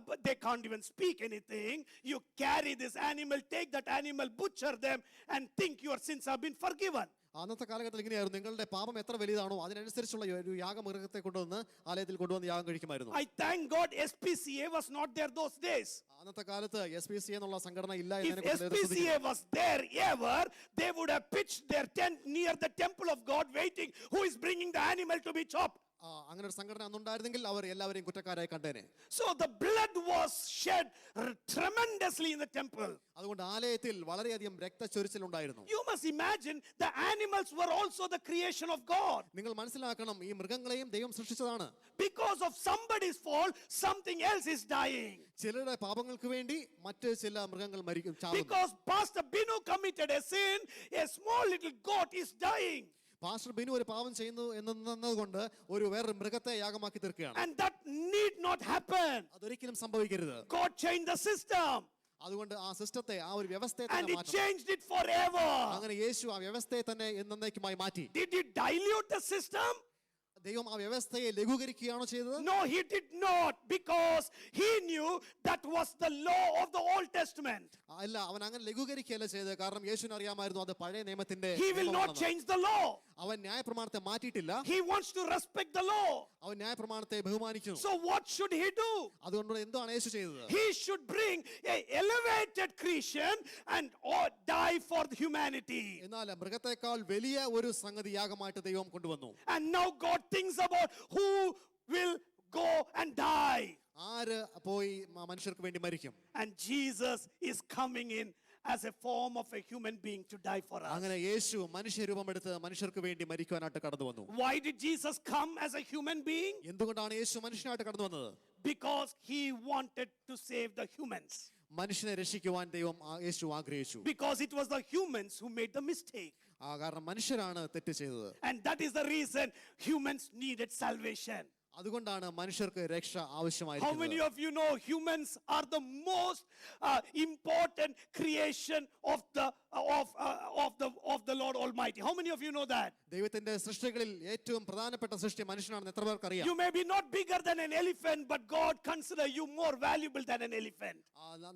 but they can't even speak anything. You carry this animal, take that animal, butcher them, and think your sins have been forgiven. അന്നത്തെ കാലഘട്ടത്തിൽ ഇങ്ങനെയായിരുന്നു. നിങ്ങളുടെ പാപം എത്ര വലുതാണോ അതിനനുസരിച്ചുള്ള ഒരു യാഗമൃഗത്തെ കൊണ്ടുവന്ന് ആലയത്തിൽ കൊണ്ടുവന്ന് യാഗം കഴിക്കുമായിരുന്നു. I thank God SPCA was not there those days. അന്നത്തെ കാലത്ത് SPCA എന്നുള്ള സംഘടന ഇല്ല If എന്നതിനെ SPCA was there ever, they would have pitched their tent near the temple of God waiting who is bringing the animal to be chopped. അങ്ങനെ ഒരു സംഘടന അന്നുണ്ടായിരുന്നെങ്കിൽ അവർ എല്ലാവരെയും കുറ്റക്കാരായി കണ്ടേനെ. So the blood was shed tremendously in the temple. അതുകൊണ്ട് ആലയത്തിൽ വളരെയധികം രക്തച്ചൊരിച്ചിൽ ഉണ്ടായിരുന്നു. You must imagine the animals were also the creation of God. നിങ്ങൾ മനസ്സിലാക്കണം ഈ മൃഗങ്ങളെയും ദൈവം സൃഷ്ടിച്ചതാണ്. Because of somebody's fault, something else is dying. ചിലരുടെ പാപങ്ങൾക്ക് വേണ്ടി മറ്റ് ചില മൃഗങ്ങൾ ചാവുന്നു. Because Pastor Binu committed a sin, a small little goat is dying. Pastor Binu ഒരു പാപം ചെയ്യുന്നു എന്നതുകൊണ്ട് ഒരു വേറൊരു മൃഗത്തെ യാഗമാക്കി തീർക്കുകയാണ്. And that need not happen. അതൊരിക്കലും സംഭവിക്കരുത്. God changed the system. അതുകൊണ്ട് ആ സിസ്റ്റത്തെ ആ ഒരു വ്യവസ്ഥയെ And തന്നെ he മാറ്റണം. changed it forever. അങ്ങനെ യേശു ആ വ്യവസ്ഥയെ തന്നെ എന്നേക്കുമായി മാറ്റി. Did he dilute the system? ദൈവം ആ വ്യവസ്ഥയെ ലഘൂകരിക്കുകയാണോ ചെയ്തത്? No, he did not, because he knew that was the law of the Old Testament. അല്ല, അവൻ അങ്ങനെ ലഘൂകരിക്കുകയല്ല ചെയ്തത്. കാരണം യേശുവിന് അറിയാമായിരുന്നു അത് പഴയ നിയമത്തിന്റെ He will not നിയമമാണെന്ന്. change the law. അവൻ ന്യായപ്രമാണത്തെ മാറ്റിയിട്ടില്ല. He wants to respect the law. അവൻ ന്യായപ്രമാണത്തെ ബഹുമാനിക്കുന്നു. So what should he do? അതുകൊണ്ട് എന്താണ് യേശു ചെയ്തത്? He should bring a elevated creation and die for the humanity. എന്നാൽ മൃഗത്തെക്കാൾ വലിയ ഒരു സംഗതി യാഗമായിട്ട് ദൈവം കൊണ്ടുവന്നു. And now God thinks about who will go and die. ആര് പോയി മനുഷ്യർക്ക് വേണ്ടി മരിക്കും? And Jesus is coming in as a form of a human being to die for us. അങ്ങനെ യേശു മനുഷ്യരൂപമെടുത്ത് മനുഷ്യർക്ക് വേണ്ടി മരിക്കുവാനായിട്ട് കടന്നു വന്നു. Why did Jesus come as a human being? എന്തുകൊണ്ടാണ് യേശു മനുഷ്യനായിട്ട് കടന്നു വന്നത്? Because he wanted to save the humans. മനുഷ്യനെ രക്ഷിക്കുവാൻ ദൈവം യേശു ആഗ്രഹിച്ചു. Because it was the humans who made the mistake. കാരണം മനുഷ്യരാണ് തെറ്റ് ചെയ്തത്. And that is the reason humans needed salvation. അതുകൊണ്ടാണ് മനുഷ്യർക്ക് രക്ഷ How many ആവശ്യമായിരിക്കുന്നത്. of you know humans are the most important creation of the Lord Almighty? How many of you know that? ദൈവത്തിന്റെ സൃഷ്ടികളിൽ ഏറ്റവും പ്രധാനപ്പെട്ട സൃഷ്ടി മനുഷ്യനാണെന്ന് എത്ര പേർക്ക് അറിയാം? You may be not bigger than an elephant, but God consider you more valuable than an elephant.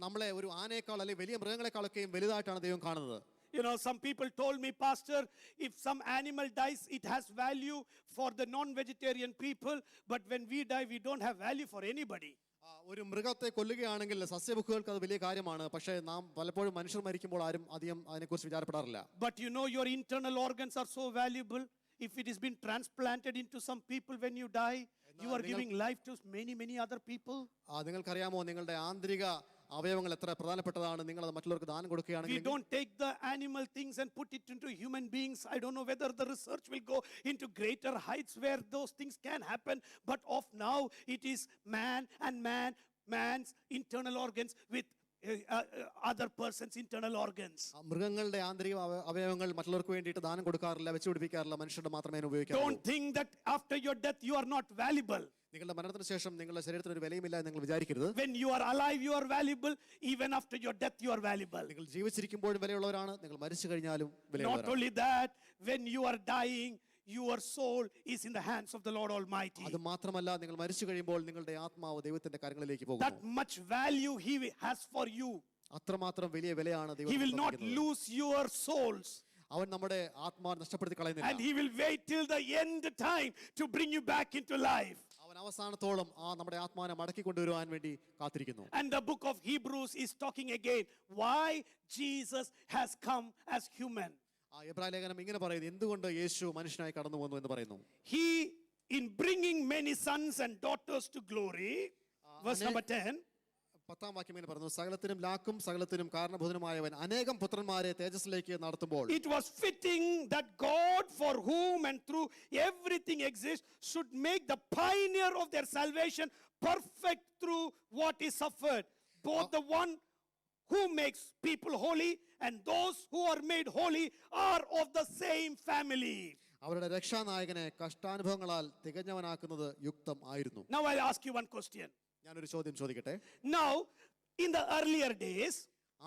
നമ്മളെ ഒരു ആനയേക്കാൾ അല്ലെങ്കിൽ വലിയ മൃഗങ്ങളെക്കാളൊക്കെയും വലുതായിട്ടാണ് ദൈവം കാണുന്നത്. You know, some people told me, Pastor, if some animal dies, it has value for the non-vegetarian people, but when we die, we don't have value for anybody. ഒരു മൃഗത്തെ കൊല്ലുകയാണെങ്കിൽ സസ്യഭുക്കുകൾക്ക് അത് വലിയ കാര്യമാണ്. പക്ഷേ നാം പലപ്പോഴും മനുഷ്യർ മരിക്കുമ്പോൾ ആരും അധികം അതിനെക്കുറിച്ച് വിചാരപ്പെടാറില്ല. But you know, your internal organs are so valuable. If it has been transplanted into some people when you die, you are giving life to many other people. നിങ്ങൾക്കറിയാമോ നിങ്ങളുടെ ആന്തരിക അവയവങ്ങൾ എത്ര പ്രധാനപ്പെട്ടതാണ്? നിങ്ങൾ അത് മറ്റുള്ളവർക്ക് ദാനം We കൊടുക്കുകയാണെങ്കിൽ don't take the animal things and put it into human beings. I don't know whether the research will go into greater heights where those things can happen. But of now, it is man and man's internal organs with other person's internal organs. മൃഗങ്ങളുടെ ആന്തരിക അവയവങ്ങൾ മറ്റുള്ളവർക്ക് വേണ്ടിയിട്ട് ദാനം കൊടുക്കാറില്ല, വെച്ചുപിടിപ്പിക്കാറില്ല. മനുഷ്യരുടെ മാത്രമേ ഉപയോഗിക്കാറുള്ളൂ. Don't think that after your death you are not valuable. നിങ്ങളുടെ മരണത്തിന് ശേഷം നിങ്ങളുടെ ശരീരത്തിന് ഒരു വിലയുമില്ല എന്ന് നിങ്ങൾ വിചാരിക്കരുത്. When you are alive, you are valuable. Even after your death, you are valuable. നിങ്ങൾ ജീവിച്ചിരിക്കുമ്പോഴും വിലയുള്ളവരാണ്, നിങ്ങൾ മരിച്ചു കഴിഞ്ഞാലും Not വിലയുള്ളവരാണ്. only that, when you are dying, your soul is in the hands of the Lord Almighty. അത് മാത്രമല്ല, നിങ്ങൾ മരിച്ചു കഴിയുമ്പോൾ നിങ്ങളുടെ ആത്മാവ് ദൈവത്തിന്റെ കാര്യങ്ങളിലേക്ക് That പോകുന്നു. much value He has for you. അത്രമാത്രം വലിയ വിലയാണ് He will not ദൈവം. lose your souls. അവൻ നമ്മുടെ ആത്മാ നഷ്ടപ്പെടുത്തി And കളയുന്നില്ല. he will wait till the end time to bring you back into life. അവൻ അവസാനത്തോളം നമ്മുടെ ആത്മാവിനെ മടക്കി കൊണ്ടുവരുവാൻ വേണ്ടി കാത്തിരിക്കുന്നു. And the book of Hebrews is talking again why Jesus has come as human. എബ്രായ ലേഖനം ഇങ്ങനെ പറയുന്നു, എന്തുകൊണ്ട് യേശു മനുഷ്യനായി കടന്നു വന്നു എന്ന് പറയുന്നു. He, in bringing many sons and daughters to glory, verse number 10, 10-ാം വാക്യം ഇങ്ങനെ പറയുന്നു, സകലത്തിനും ലാക്കും സകലത്തിനും കാരണഭൂതനുമായവൻ അനേകം പുത്രന്മാരെ തേജസ്സിലേക്ക് നടത്തുമ്പോൾ it was fitting that God, for whom and through everything exists, should make the pioneer of their salvation perfect through what he suffered. Both the one who makes people holy and those who are made holy are of the same family. അവരുടെ രക്ഷാനായകനെ കഷ്ടാനുഭവങ്ങളാൽ തികഞ്ഞവനാക്കുന്നത് യുക്തം ആയിരുന്നു. Now I'll ask you one question. ഞാനൊരു ചോദ്യം ചോദിക്കട്ടെ. Now, in the earlier days,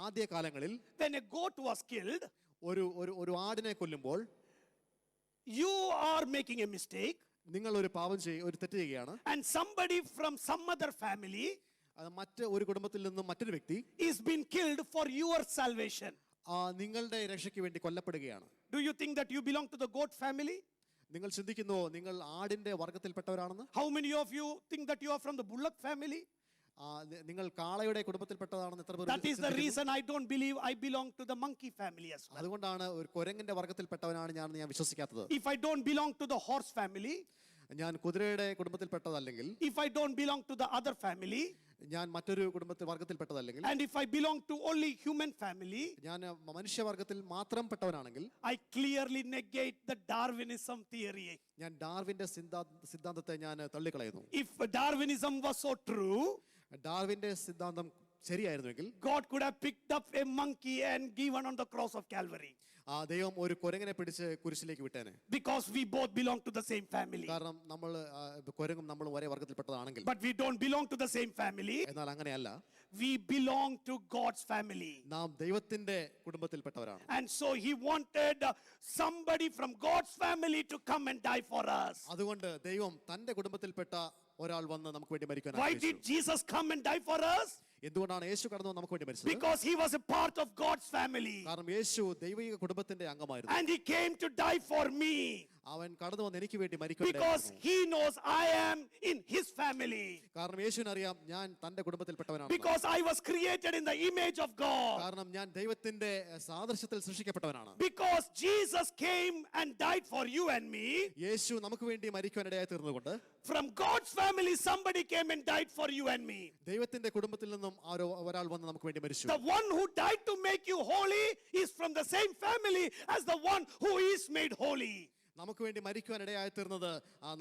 ആദ്യ കാലങ്ങളിൽ when a goat was killed, ഒരു ആടിനെ കൊല്ലുമ്പോൾ you are making a mistake, നിങ്ങൾ ഒരു ഒരു തെറ്റ് ചെയ്യുകയാണ്. and somebody from some other family അത് മറ്റ് ഒരു കുടുംബത്തിൽ നിന്നും മറ്റൊരു വ്യക്തി is being killed for your salvation. നിങ്ങളുടെ രക്ഷയ്ക്ക് വേണ്ടി കൊല്ലപ്പെടുകയാണ്. Do you think that you belong to the goat family? നിങ്ങൾ ചിന്തിക്കുന്നുവോ നിങ്ങൾ ആടിന്റെ വർഗത്തിൽപ്പെട്ടവരാണെന്ന്? How many of you think that you are from the bullock family? നിങ്ങൾ കാളയുടെ കുടുംബത്തിൽപ്പെട്ടതാണെന്ന് എത്ര പേർ That is the reason I don't believe I belong to the monkey family as well. അതുകൊണ്ടാണ് ഒരു കുരങ്ങന്റെ വർഗത്തിൽപ്പെട്ടവനാണ് ഞാൻ വിശ്വസിക്കാത്തത്. If I don't belong to the horse family, ഞാൻ കുതിരയുടെ കുടുംബത്തിൽപ്പെട്ടതല്ലെങ്കിൽ, if I don't belong to the other family, ഞാൻ മറ്റൊരു വർഗത്തിൽപ്പെട്ടതല്ലെങ്കിൽ, and if I belong to only human family, ഞാൻ മനുഷ്യവർഗത്തിൽ മാത്രം പെട്ടവനാണെങ്കിൽ, I clearly negate the Darwinism theory. ഞാൻ ഡാർവിന്റെ സിദ്ധാന്തത്തെ ഞാൻ തള്ളിക്കളയുന്നു. If Darwinism was so true, ഡാർവിന്റെ സിദ്ധാന്തം ശരിയായിരുന്നുവെങ്കിൽ God could have picked up a monkey and given on the cross of Calvary. ദൈവം ഒരു കുരങ്ങനെ പിടിച്ച് കുരിശിലേക്ക് വിട്ടേനെ. Because we both belong to the same family. കാരണം നമ്മൾ കുരങ്ങും നമ്മൾ ഒരേ വർഗത്തിൽപ്പെട്ടതാണെങ്കിൽ. But we don't belong to the same family. എന്നാൽ അങ്ങനെയല്ല. We belong to God's family. നാം ദൈവത്തിന്റെ കുടുംബത്തിൽപ്പെട്ടവരാണ്. And so he wanted somebody from God's family to come and die for us. അതുകൊണ്ട് ദൈവം തന്റെ കുടുംബത്തിൽപ്പെട്ട ഒരാൾ വന്ന് നമുക്ക് വേണ്ടി മരിക്കാൻ Why did ആഗ്രഹിച്ചു. Jesus come and die for us? എന്തുകൊണ്ടാണ് യേശു കടന്നു വന്ന് നമുക്ക് വേണ്ടി മരിച്ചത്? Because he was a part of God's family. കാരണം യേശു ദൈവിക കുടുംബത്തിന്റെ അംഗമായിരുന്നു. And he came to die for me. അവൻ കടന്നു വന്ന് എനിക്ക് വേണ്ടി മരിക്കാൻ Because he knows I am in his family. കാരണം യേശുവിന് അറിയാം ഞാൻ തന്റെ കുടുംബത്തിൽപ്പെട്ടവനാണ്. Because I was created in the image of God. കാരണം ഞാൻ ദൈവത്തിന്റെ സാദൃശ്യത്തിൽ സൃഷ്ടിക്കപ്പെട്ടവനാണ്. Because Jesus came and died for you and me. യേശു നമുക്ക് വേണ്ടി മരിക്കാൻ ഇടയായി തീർന്നുകൊണ്ട് From God's family somebody came and died for you and me. ദൈവത്തിന്റെ കുടുംബത്തിൽ നിന്നും ഒരാൾ വന്ന് നമുക്ക് വേണ്ടി മരിച്ചു. The one who died to make you holy is from the same family as the one who is made holy. നമുക്ക് വേണ്ടി മരിക്കുവാൻ ഇടയായി തീർന്നത്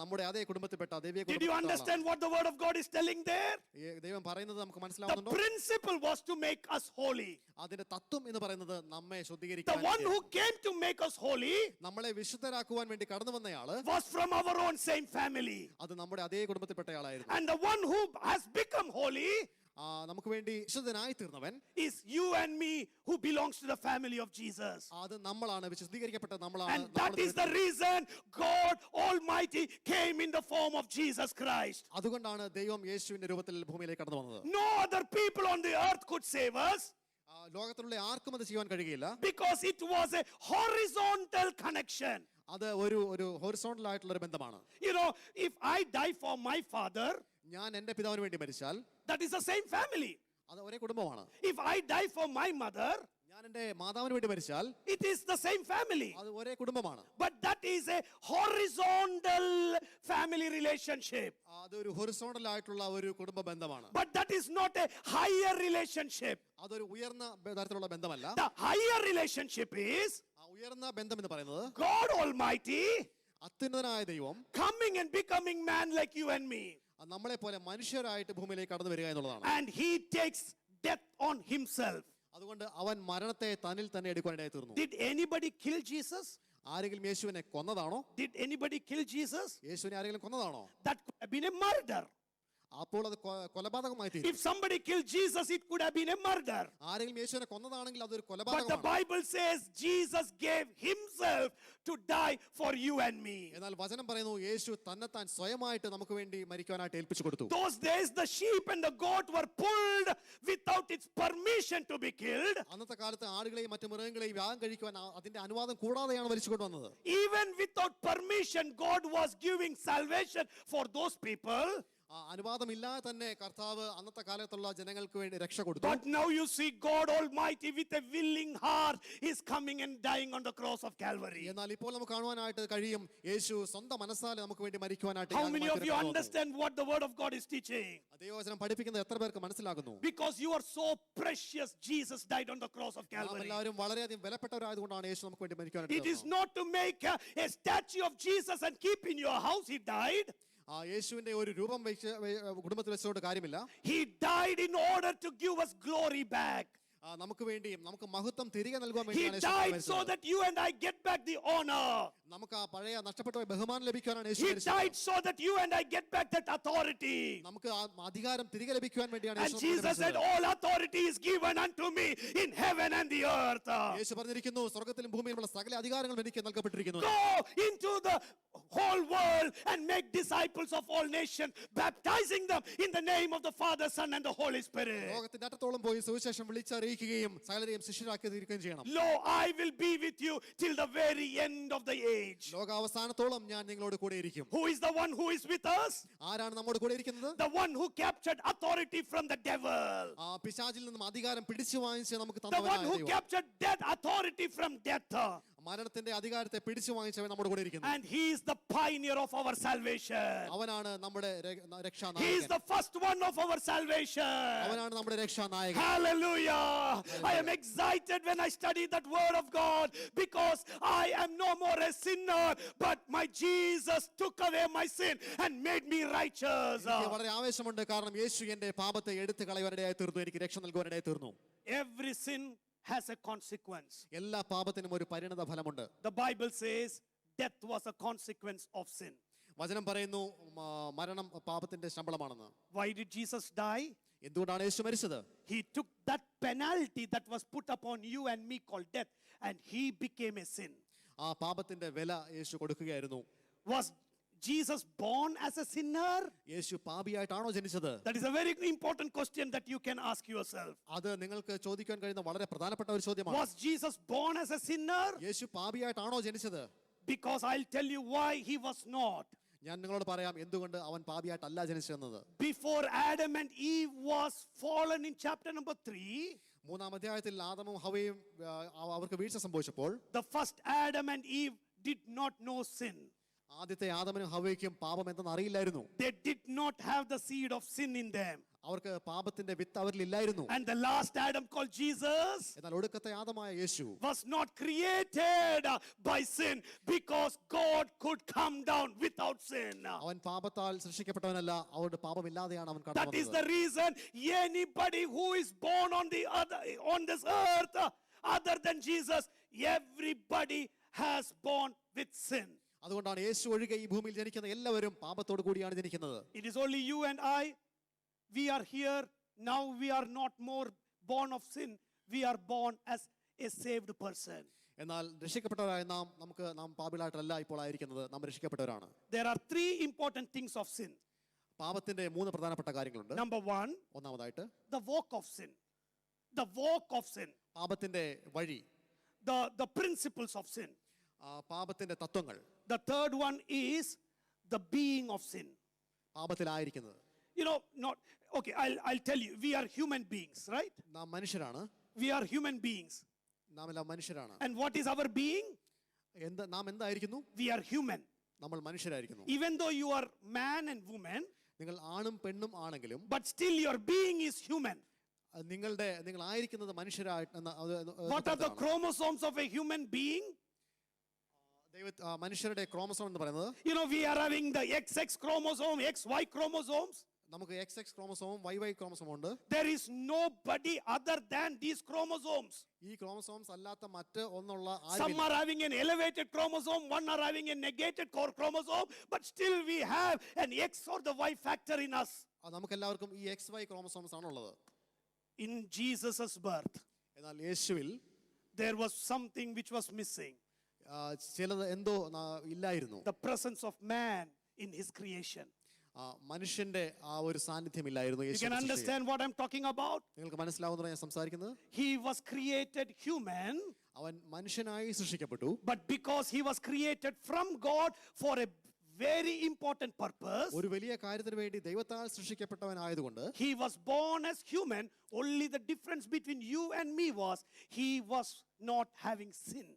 നമ്മുടെ അതേ കുടുംബത്തിൽപ്പെട്ട ദൈവിക Did you understand what the word of God is telling there? ദൈവം പറയുന്നത് നമുക്ക് The മനസ്സിലാവുന്നുണ്ടോ? principle was to make us holy. അതിന്റെ തത്വം എന്ന് പറയുന്നത് നമ്മെ The ശുദ്ധീകരിക്കാൻ, one who came to make us holy നമ്മളെ വിശുദ്ധരാക്കുവാൻ വേണ്ടി കടന്നു വന്നയാള് was from our own same family. അത് നമ്മുടെ അതേ കുടുംബത്തിൽപ്പെട്ടയാളായിരുന്നു. And the one who has become holy നമുക്ക് വേണ്ടി വിശുദ്ധനായി തീർന്നവൻ is you and me who belongs to the family of Jesus. അത് നമ്മളാണ്, വിശുദ്ധീകരിക്കപ്പെട്ട നമ്മളാണ്. And that is the reason God Almighty came in the form of Jesus Christ. അതുകൊണ്ടാണ് ദൈവം യേശുവിന്റെ രൂപത്തിൽ ഭൂമിയിലേക്ക് കടന്നു വന്നത്. No other people on the earth could save us. ലോകത്തിലുള്ള ആർക്കും അത് ചെയ്യാൻ കഴിയുകയില്ല. Because it was a horizontal connection. അത് ഒരു ഹൊറിസോണ്ടൽ ആയിട്ടുള്ള ഒരു ബന്ധമാണ്. You know, if I die for my father, ഞാൻ എന്റെ പിതാവിന് വേണ്ടി മരിച്ചാൽ that is the same family. അത് ഒരേ കുടുംബമാണ്. If I die for my mother, ഞാൻ എന്റെ മാതാവിന് വേണ്ടി മരിച്ചാൽ it is the same family. അത് ഒരേ കുടുംബമാണ്. But that is a horizontal family relationship. അതൊരു ഹൊറിസോണ്ടൽ ആയിട്ടുള്ള ഒരു കുടുംബ ബന്ധമാണ്. But that is not a higher relationship. അതൊരു ഉയർന്ന തരത്തിലുള്ള ബന്ധമല്ല. The higher relationship is ഉയർന്ന ബന്ധം എന്ന് പറയുന്നത് God Almighty അത്യുന്നതനായ ദൈവം coming and becoming man like you and me. നമ്മളെ പോലെ മനുഷ്യരായിട്ട് ഭൂമിയിലേക്ക് കടന്നു വരിക എന്നുള്ളതാണ്. And he takes death on himself. അതുകൊണ്ട് അവൻ മരണത്തെ തന്നിൽ തന്നെ എടുക്കാനിടയായി തീർന്നു. Did anybody kill Jesus? ആരെങ്കിലും യേശുവിനെ കൊന്നതാണോ? Did anybody kill Jesus? യേശുവിനെ ആരെങ്കിലും കൊന്നതാണോ? That could have been a murder. അപ്പോൾ അത് കൊലപാതകമായി തീരും. If somebody killed Jesus, it could have been a murder. ആരെങ്കിലും യേശുവിനെ കൊന്നതാണെങ്കിൽ അതൊരു But the കൊലപാതകമാണ്. Bible says Jesus gave himself to die for you and me. എന്നാൽ വചനം പറയുന്നു യേശു തന്നെത്താൻ സ്വയമായിട്ട് നമുക്ക് വേണ്ടി മരിക്കുവാനായിട്ട് ഏൽപ്പിച്ചു കൊടുത്തു. Those days the sheep and the goat were pulled without its permission to be killed. അന്നത്തെ കാലത്ത് ആടുകളെയും മറ്റു മൃഗങ്ങളെയും യാഗം കഴിക്കുവാൻ അതിന്റെ അനുവാദം കൂടാതെയാണ് വലിച്ചു കൊണ്ടുവന്നത്. Even without permission, God was giving salvation for those people. അനുവാദമില്ലാതെ തന്നെ കർത്താവ് അന്നത്തെ കാലത്തുള്ള ജനങ്ങൾക്ക് വേണ്ടി രക്ഷ കൊടുത്തു. But now you see God Almighty with a willing heart is coming and dying on the cross of Calvary. എന്നാൽ ഇപ്പോൾ നമുക്ക് കാണുവാനായിട്ട് കഴിയും യേശു സ്വന്തം മനസ്സാലെ നമുക്ക് വേണ്ടി മരിക്കുവാനായിട്ട് How many of you understand what the word of God is teaching? ദൈവവചനം പഠിപ്പിക്കുന്നത് എത്ര പേർക്ക് മനസ്സിലാകുന്നു? Because you are so precious, Jesus died on the cross of നാം Calvary. എല്ലാവരും വളരെയധികം വിലപ്പെട്ടവരായതുകൊണ്ടാണ് യേശു നമുക്ക് വേണ്ടി മരിക്കുവാനായിട്ട് It is not to make a statue of Jesus and keep in your house. He died. യേശുവിന്റെ ഒരു രൂപം കുടുംബത്തിൽ വെച്ചോണ്ട് കാര്യമില്ല. He died in order to give us glory back. നമുക്ക് വേണ്ടി നമുക്ക് മഹത്വം തിരികെ നൽകുവാൻ He വേണ്ടിയാണ് died so that you and I get back the honor. നമുക്ക് ആ പഴയ നഷ്ടപ്പെട്ട ബഹുമാനം ലഭിക്കാനാണ് യേശു He മരിച്ചത്. died so that you and I get back that authority. നമുക്ക് ആ അധികാരം തിരികെ ലഭിക്കുവാൻ വേണ്ടിയാണ് And യേശു Jesus said, മരിച്ചത്. all authority is given unto me in heaven and the earth. യേശു പറഞ്ഞിരിക്കുന്നു സ്വർഗ്ഗത്തിലും ഭൂമിയിലുമുള്ള സകല അധികാരങ്ങളും എനിക്ക് നൽകപ്പെട്ടിരിക്കുന്നു. Go into the whole world and make disciples of all nations, baptizing them in the name of the Father, Son and the Holy Spirit. ലോകത്തിന്റെ അറ്റത്തോളം പോയി സുവിശേഷം വിളിച്ചറിയിക്കുകയും സകലരെയും ശിഷ്യരാക്കി തീർക്കുകയും ചെയ്യണം. Lo, I will be with you till the very end of the age. ലോകാവസാനത്തോളം ഞാൻ നിങ്ങളോട് കൂടെ ഇരിക്കും. Who is the one who is with us? ആരാണ് നമ്മോട് കൂടെ ഇരിക്കുന്നത്? The one who captured authority from the devil. പിശാചിൽ നിന്നും അധികാരം പിടിച്ചു വാങ്ങിച്ച് നമുക്ക് The one തന്നവനായ who ദൈവം. captured death authority from death. മരണത്തിന്റെ അധികാരത്തെ പിടിച്ചു വാങ്ങിച്ചവൻ നമ്മുടെ കൂടെ ഇരിക്കുന്നു. And he is the pioneer of our salvation. അവനാണ് നമ്മുടെ He is രക്ഷാനായകൻ. the first one of our salvation. അവനാണ് നമ്മുടെ രക്ഷാനായകൻ. Hallelujah. I am excited when I study that word of God because I am no more a sinner, but my Jesus took away my sin and made me righteous. എനിക്ക് വളരെ ആവേശമുണ്ട് കാരണം യേശു എന്റെ പാപത്തെ എടുത്തു കളയുവാനിടയായി തീർന്നു, എനിക്ക് രക്ഷ നൽകുവാനിടയായി തീർന്നു. Every sin has a consequence. എല്ലാ പാപത്തിനും ഒരു പരിണത ഫലമുണ്ട്. The Bible says death was a consequence of sin. വചനം പറയുന്നു മരണം പാപത്തിന്റെ ശമ്പളമാണെന്ന്. Why did Jesus die? എന്തുകൊണ്ടാണ് യേശു മരിച്ചത്? He took that penalty that was put upon you and me called death and he became a sin. ആ പാപത്തിന്റെ വില യേശു കൊടുക്കുകയായിരുന്നു. Was Jesus born as a sinner? യേശു പാപിയായിട്ടാണോ ജനിച്ചത്? That is a very important question that you can ask yourself. അത് നിങ്ങൾക്ക് ചോദിക്കാൻ കഴിയുന്ന വളരെ പ്രധാനപ്പെട്ട ഒരു ചോദ്യമാണ്. Was Jesus born as a sinner? യേശു പാപിയായിട്ടാണോ ജനിച്ചത്? Because I'll tell you why he was not. ഞാൻ നിങ്ങളോട് പറയാം എന്തുകൊണ്ട് അവൻ പാപിയായിട്ടല്ല ജനിച്ചതെന്നത്. Before Adam and Eve was fallen in chapter number 3, മൂന്നാം അധ്യായത്തിൽ ആദമും ഹവ്വയും അവർക്ക് വീഴ്ച സംഭവിച്ചപ്പോൾ the first Adam and Eve did not know sin. ആദ്യത്തെ ആദമിനും ഹവ്വയ്ക്കും പാപം എന്തെന്ന് അറിയില്ലായിരുന്നു. They did not have the seed of sin in them. അവർക്ക് പാപത്തിന്റെ വിത്ത് അവരിൽ ഇല്ലായിരുന്നു. And the last Adam called Jesus എന്നാൽ ഒടുക്കത്തെ ആദമായ യേശു was not created by sin because God could come down without sin. അവൻ പാപത്താൽ സൃഷ്ടിക്കപ്പെട്ടവനല്ല, അവരുടെ പാപമില്ലാതെയാണ് അവൻ കടന്നു That is വന്നത്. the reason anybody who is born on this earth other than Jesus, everybody has born with sin. അതുകൊണ്ടാണ് യേശു ഒഴികെ ഈ ഭൂമിയിൽ ജനിക്കുന്ന എല്ലാവരും പാപത്തോടു കൂടിയാണ് ജനിക്കുന്നത്. It is only you and I. We are here now. We are not more born of sin. We are born as a saved person. എന്നാൽ രക്ഷിക്കപ്പെട്ടവരായ നാം പാപികളായിട്ടല്ല ഇപ്പോൾ ആയിരിക്കുന്നത്, നാം രക്ഷിക്കപ്പെട്ടവരാണ്. There are three important things of sin. പാപത്തിന്റെ മൂന്ന് പ്രധാനപ്പെട്ട കാര്യങ്ങളുണ്ട്. Number one, ഒന്നാമതായിട്ട് the walk of sin. The walk of sin. പാപത്തിന്റെ വഴി, The principles of sin. പാപത്തിന്റെ തത്വങ്ങൾ. The third one is the being of sin. പാപത്തിലായിരിക്കുന്നത്. You know, not okay. I'll tell you. We are human beings, right? നാം മനുഷ്യരാണ്. We are human beings. നാം എല്ലാം മനുഷ്യരാണ്. And what is our being? നാം എന്തായിരിക്കുന്നു? We are human. നമ്മൾ മനുഷ്യരായിരിക്കുന്നു. Even though you are man and woman, നിങ്ങൾ ആണും പെണ്ണും ആണെങ്കിലും but still your being is human. നിങ്ങൾ ആയിരിക്കുന്നത് മനുഷ്യരായിട്ട്. What are the chromosomes of a human being? മനുഷ്യരുടെ ക്രോമസോം എന്ന് പറയുന്നത്, You know, we are having the XX chromosome, XY chromosomes. നമുക്ക് XX ക്രോമസോമും YY ക്രോമസോമും ഉണ്ട്. There is nobody other than these chromosomes. ഈ chromosomes അല്ലാത്ത മറ്റ് ഒന്നുള്ള Some are having an elevated chromosome, one are having a negated core chromosome, but still we have an X or the Y factor in us. നമുക്കെല്ലാവർക്കും ഈ XY chromosomes ആണുള്ളത്. In Jesus' birth, എന്നാൽ യേശുവിൽ there was something which was missing. ചിലത് എന്തോ ഇല്ലായിരുന്നു. The presence of man in his creation. മനുഷ്യന്റെ ആ ഒരു സാന്നിധ്യം ഇല്ലായിരുന്നു. You can understand what I'm talking about? നിങ്ങൾക്ക് മനസ്സിലാവുന്നതാണ് ഞാൻ സംസാരിക്കുന്നത്. He was created human. അവൻ മനുഷ്യനായി സൃഷ്ടിക്കപ്പെട്ടു. But because he was created from God for a very important purpose, ഒരു വലിയ കാര്യത്തിന് വേണ്ടി ദൈവത്താൽ സൃഷ്ടിക്കപ്പെട്ടവനായതുകൊണ്ട് he was born as human. Only the difference between you and me was he was not having sin.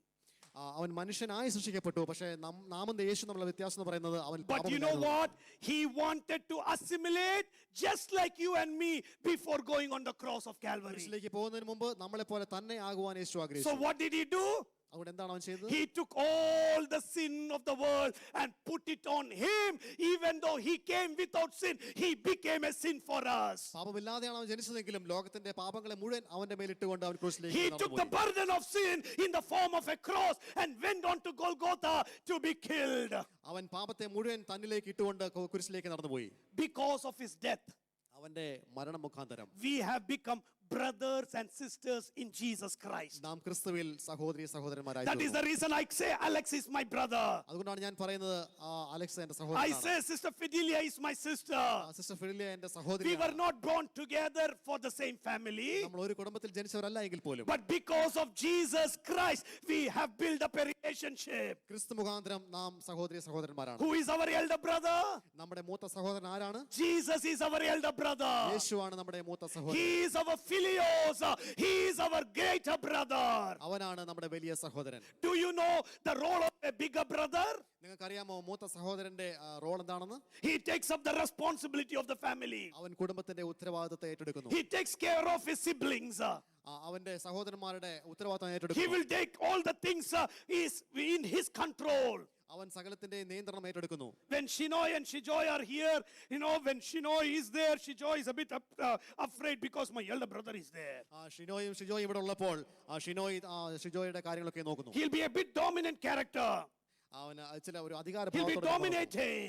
അവൻ മനുഷ്യനായി സൃഷ്ടിക്കപ്പെട്ടു. പക്ഷേ നാമം യേശു തമ്മിലുള്ള വ്യത്യാസം എന്ന് പറയുന്നത് അവൻ But you know what? He wanted to assimilate just like you and me before going on the cross of Calvary. ക്രൂശിലേക്ക് പോകുന്നതിന് മുമ്പ് നമ്മളെ പോലെ തന്നെ ആകുവാൻ യേശു So ആഗ്രഹിച്ചു. what did he do? അതുകൊണ്ട് എന്താണ് അവൻ ചെയ്തത്? He took all the sin of the world and put it on him. Even though he came without sin, he became a sin for us. പാപമില്ലാതെയാണ് അവൻ ജനിച്ചതെങ്കിലും ലോകത്തിന്റെ പാപങ്ങളെ മുഴുവൻ അവന്റെ മേലിട്ടുകൊണ്ട് അവൻ ക്രൂശിലേക്ക് He took the burden of sin in the form of a cross and went on to Golgotha to be killed. അവൻ പാപത്തെ മുഴുവൻ തന്നിലേക്ക് ഇട്ടുകൊണ്ട് കുരിശിലേക്ക് നടന്നുപോയി. Because of his death, അവന്റെ മരണം മുഖാന്തരം we have become brothers and sisters in Jesus Christ. നാം ക്രിസ്തുവിൽ സഹോദരി സഹോദരന്മാരായി. That is the reason I say Alex is my brother. അതുകൊണ്ടാണ് ഞാൻ പറയുന്നത് അലക്സ് എന്റെ I സഹോദരനാണ്. say Sister Fidelia is my sister. Sister philia എന്റെ We സഹോദരിയാണ്. were not born together for the same family. നമ്മൾ ഒരു കുടുംബത്തിൽ ജനിച്ചവരല്ല എങ്കിൽ പോലും But because of Jesus Christ, we have built up a relationship. ക്രിസ്തു മുഖാന്തരം നാം സഹോദരി സഹോദരന്മാരാണ്. Who is our elder brother? നമ്മുടെ മൂത്ത സഹോദരൻ ആരാണ്? Jesus is our elder brother. യേശുവാണ് നമ്മുടെ മൂത്ത സഹോദരൻ. He is our filios. He is our greater brother. അവനാണ് നമ്മുടെ വലിയ സഹോദരൻ. Do you know the role of a bigger brother? നിങ്ങൾക്കറിയാമോ മൂത്ത സഹോദരന്റെ റോൾ എന്താണെന്ന്? He takes up the responsibility of the family. അവൻ കുടുംബത്തിന്റെ ഉത്തരവാദിത്തത്തെ ഏറ്റെടുക്കുന്നു. He takes care of his siblings. അവന്റെ സഹോദരന്മാരുടെ ഉത്തരവാദിത്തം He ഏറ്റെടുക്കുന്നു. will take all the things is in his control. അവൻ സകലത്തിന്റെ നിയന്ത്രണം ഏറ്റെടുക്കുന്നു. When Shinoy and Shijoy are here, you know, when Shinoy is there, Shijoy is a bit afraid because my elder brother is there. ഷിനോയും ഷിജോയും ഇവിടെ ഉള്ളപ്പോൾ ഷിജോയുടെ കാര്യങ്ങളൊക്കെ നോക്കുന്നു. He'll be a bit dominant character. അവന് ചില ഒരു അധികാര He'll be ഭാവത്തോടെ dominating.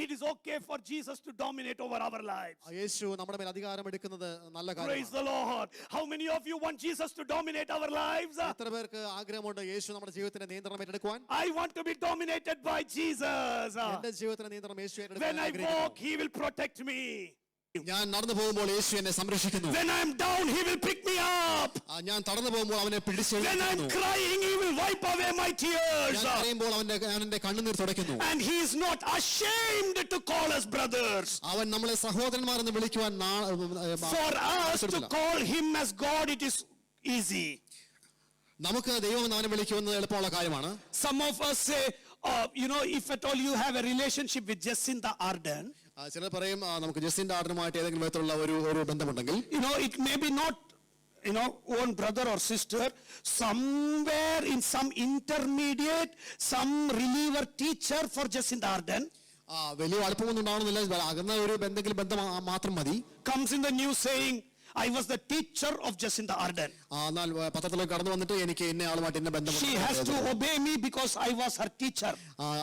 It is okay for Jesus to dominate over our lives. യേശു നമ്മുടെ മേൽ അധികാരം എടുക്കുന്നത് നല്ല Praise കാര്യമാണ്. the Lord. How many of you want Jesus to dominate our lives? എത്ര പേർക്ക് ആഗ്രഹമുണ്ട് യേശു നമ്മുടെ ജീവിതത്തിന്റെ നിയന്ത്രണം ഏറ്റെടുക്കുവാൻ? I want to be dominated by Jesus. എന്റെ ജീവിതത്തിന്റെ നിയന്ത്രണം യേശു When ഏറ്റെടുക്കാൻ I ആഗ്രഹിക്കുന്നു. walk, He will protect me. ഞാൻ നടന്നു പോകുമ്പോൾ യേശു എന്നെ സംരക്ഷിക്കുന്നു. When I am down, He will pick me up. ഞാൻ തടന്നു പോകുമ്പോൾ അവനെ When I am പിടിച്ചെടുക്കുന്നു. crying, He will wipe away my tears. ഞാൻ കരയുമ്പോൾ ഞാൻ എന്റെ കണ്ണുനീർ തുടയ്ക്കുന്നു. And He is not ashamed to call us brothers. അവൻ നമ്മളെ സഹോദരന്മാരെന്ന് വിളിക്കുവാൻ For us to call Him as God, it is easy. നമുക്ക് ദൈവം എന്ന് അവനെ വിളിക്കുന്നത് എളുപ്പമുള്ള കാര്യമാണ്. Some of us say, you know, if at all you have a relationship with Jacinta Ardern, ചിലർ പറയും നമുക്ക് ജസ്റ്റിന്റെ ആർഡറുമായിട്ട് ഏതെങ്കിലും വിധത്തിലുള്ള ഒരു ബന്ധമുണ്ടെങ്കിൽ, you know, it may be not, you know, own brother or sister, somewhere in some intermediate, some reliever teacher for Jacinta Ardern, വലിയ അടുപ്പമൊന്നും ഉണ്ടാവണമെന്നില്ല, അകന്ന ഒരു എന്തെങ്കിലും ബന്ധം മാത്രം മതി. comes in the news saying, I was the teacher of Jacinta Ardern. എന്നാൽ പത്രത്തിലേക്ക് കടന്നു വന്നിട്ട് എനിക്ക് ഇന്ന ആളുമായിട്ട് ഇന്ന ബന്ധം. She has to obey me because I was her teacher.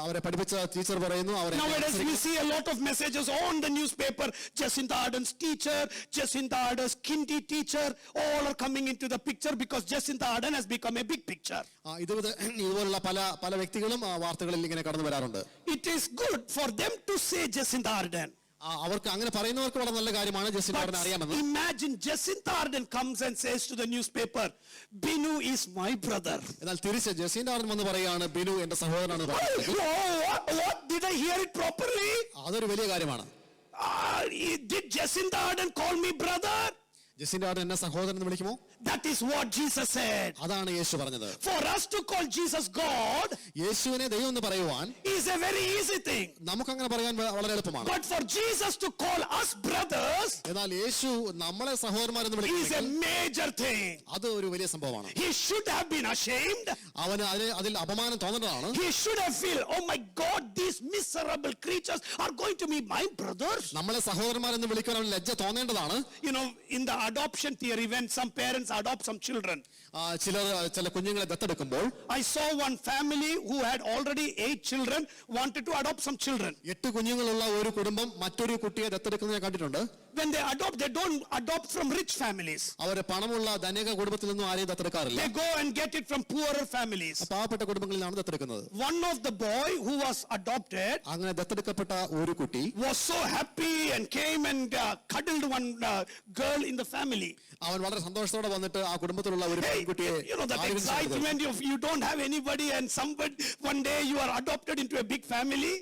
അവരെ പഠിപ്പിച്ച ടീച്ചർ പറയുന്നു. Nowadays we see a lot of messages on the newspaper. Jacinta Ardern's teacher, Jacinta Ardern's kindy teacher, all are coming into the picture because Jacinta Ardern has become a big picture. ഇതുപോലുള്ള പല വ്യക്തികളും വാർത്തകളിൽ ഇങ്ങനെ കടന്നു വരാറുണ്ട്. It is good for them to say Jacinta Ardern. അവർക്ക് അങ്ങനെ പറയുന്നവർക്ക് വളരെ നല്ല കാര്യമാണ് ജസ്റ്റിൻ ആർഡൻ അറിയാമെന്ന്. Imagine Jacinta Ardern comes and says to the newspaper, Binu is my brother. എന്നാൽ തിരിച്ച് ജസ്റ്റിൻ ആർഡൻ വന്ന് പറയുകയാണ് ബിനു എന്റെ സഹോദരനാണ്. What? Did I hear it properly? അതൊരു വലിയ കാര്യമാണ്. Did Jacinta Ardern call me brother? Justin Ardern എന്നെ സഹോദരൻ എന്ന് വിളിക്കുമോ? That is what Jesus said. അതാണ് യേശു പറഞ്ഞത്. For us to call Jesus God, യേശുവിനെ ദൈവം എന്ന് പറയുവാൻ is a very easy thing. നമുക്ക് അങ്ങനെ പറയാൻ വളരെ എളുപ്പമാണ്. But for Jesus to call us brothers, എന്നാൽ യേശു നമ്മളെ സഹോദരന്മാരെന്ന് is a വിളിക്കുന്നത് major thing. അത് ഒരു വലിയ സംഭവമാണ്. He should have been ashamed. അവന് അതിൽ അപമാനം തോന്നേണ്ടതാണ്. He should have felt, oh my God, these miserable creatures are going to be my brothers. നമ്മളെ സഹോദരന്മാരെന്ന് വിളിക്കാൻ അവന് ലജ്ജ തോന്നേണ്ടതാണ്. You know, in the adoption theory when some parents adopt some children. ചില കുഞ്ഞുങ്ങളെ ദത്തെടുക്കുമ്പോൾ I saw one family who had already 8 children wanted to adopt some children. 8 കുഞ്ഞുങ്ങളുള്ള ഒരു കുടുംബം മറ്റൊരു കുട്ടിയെ ദത്തെടുക്കുന്നത് ഞാൻ കണ്ടിട്ടുണ്ട്. When they adopt, they don't adopt from rich families. അവർ പണമുള്ള ധനിക കുടുംബത്തിൽ നിന്നും ആരെയും ദത്തെടുക്കാറില്ല. They go and get it from poorer families. പാവപ്പെട്ട കുടുംബങ്ങളിൽ നിന്നാണ് ദത്തെടുക്കുന്നത്. One of the boy who was adopted അങ്ങനെ ദത്തെടുക്കപ്പെട്ട ഒരു കുട്ടി was so happy and came and cuddled one girl in the family. അവൻ വളരെ സന്തോഷത്തോടെ വന്നിട്ട് ആ കുടുംബത്തിലുള്ള ഒരു പെൺകുട്ടിയെ You know that excitement of you don't have anybody and somebody one day you are adopted into a big family.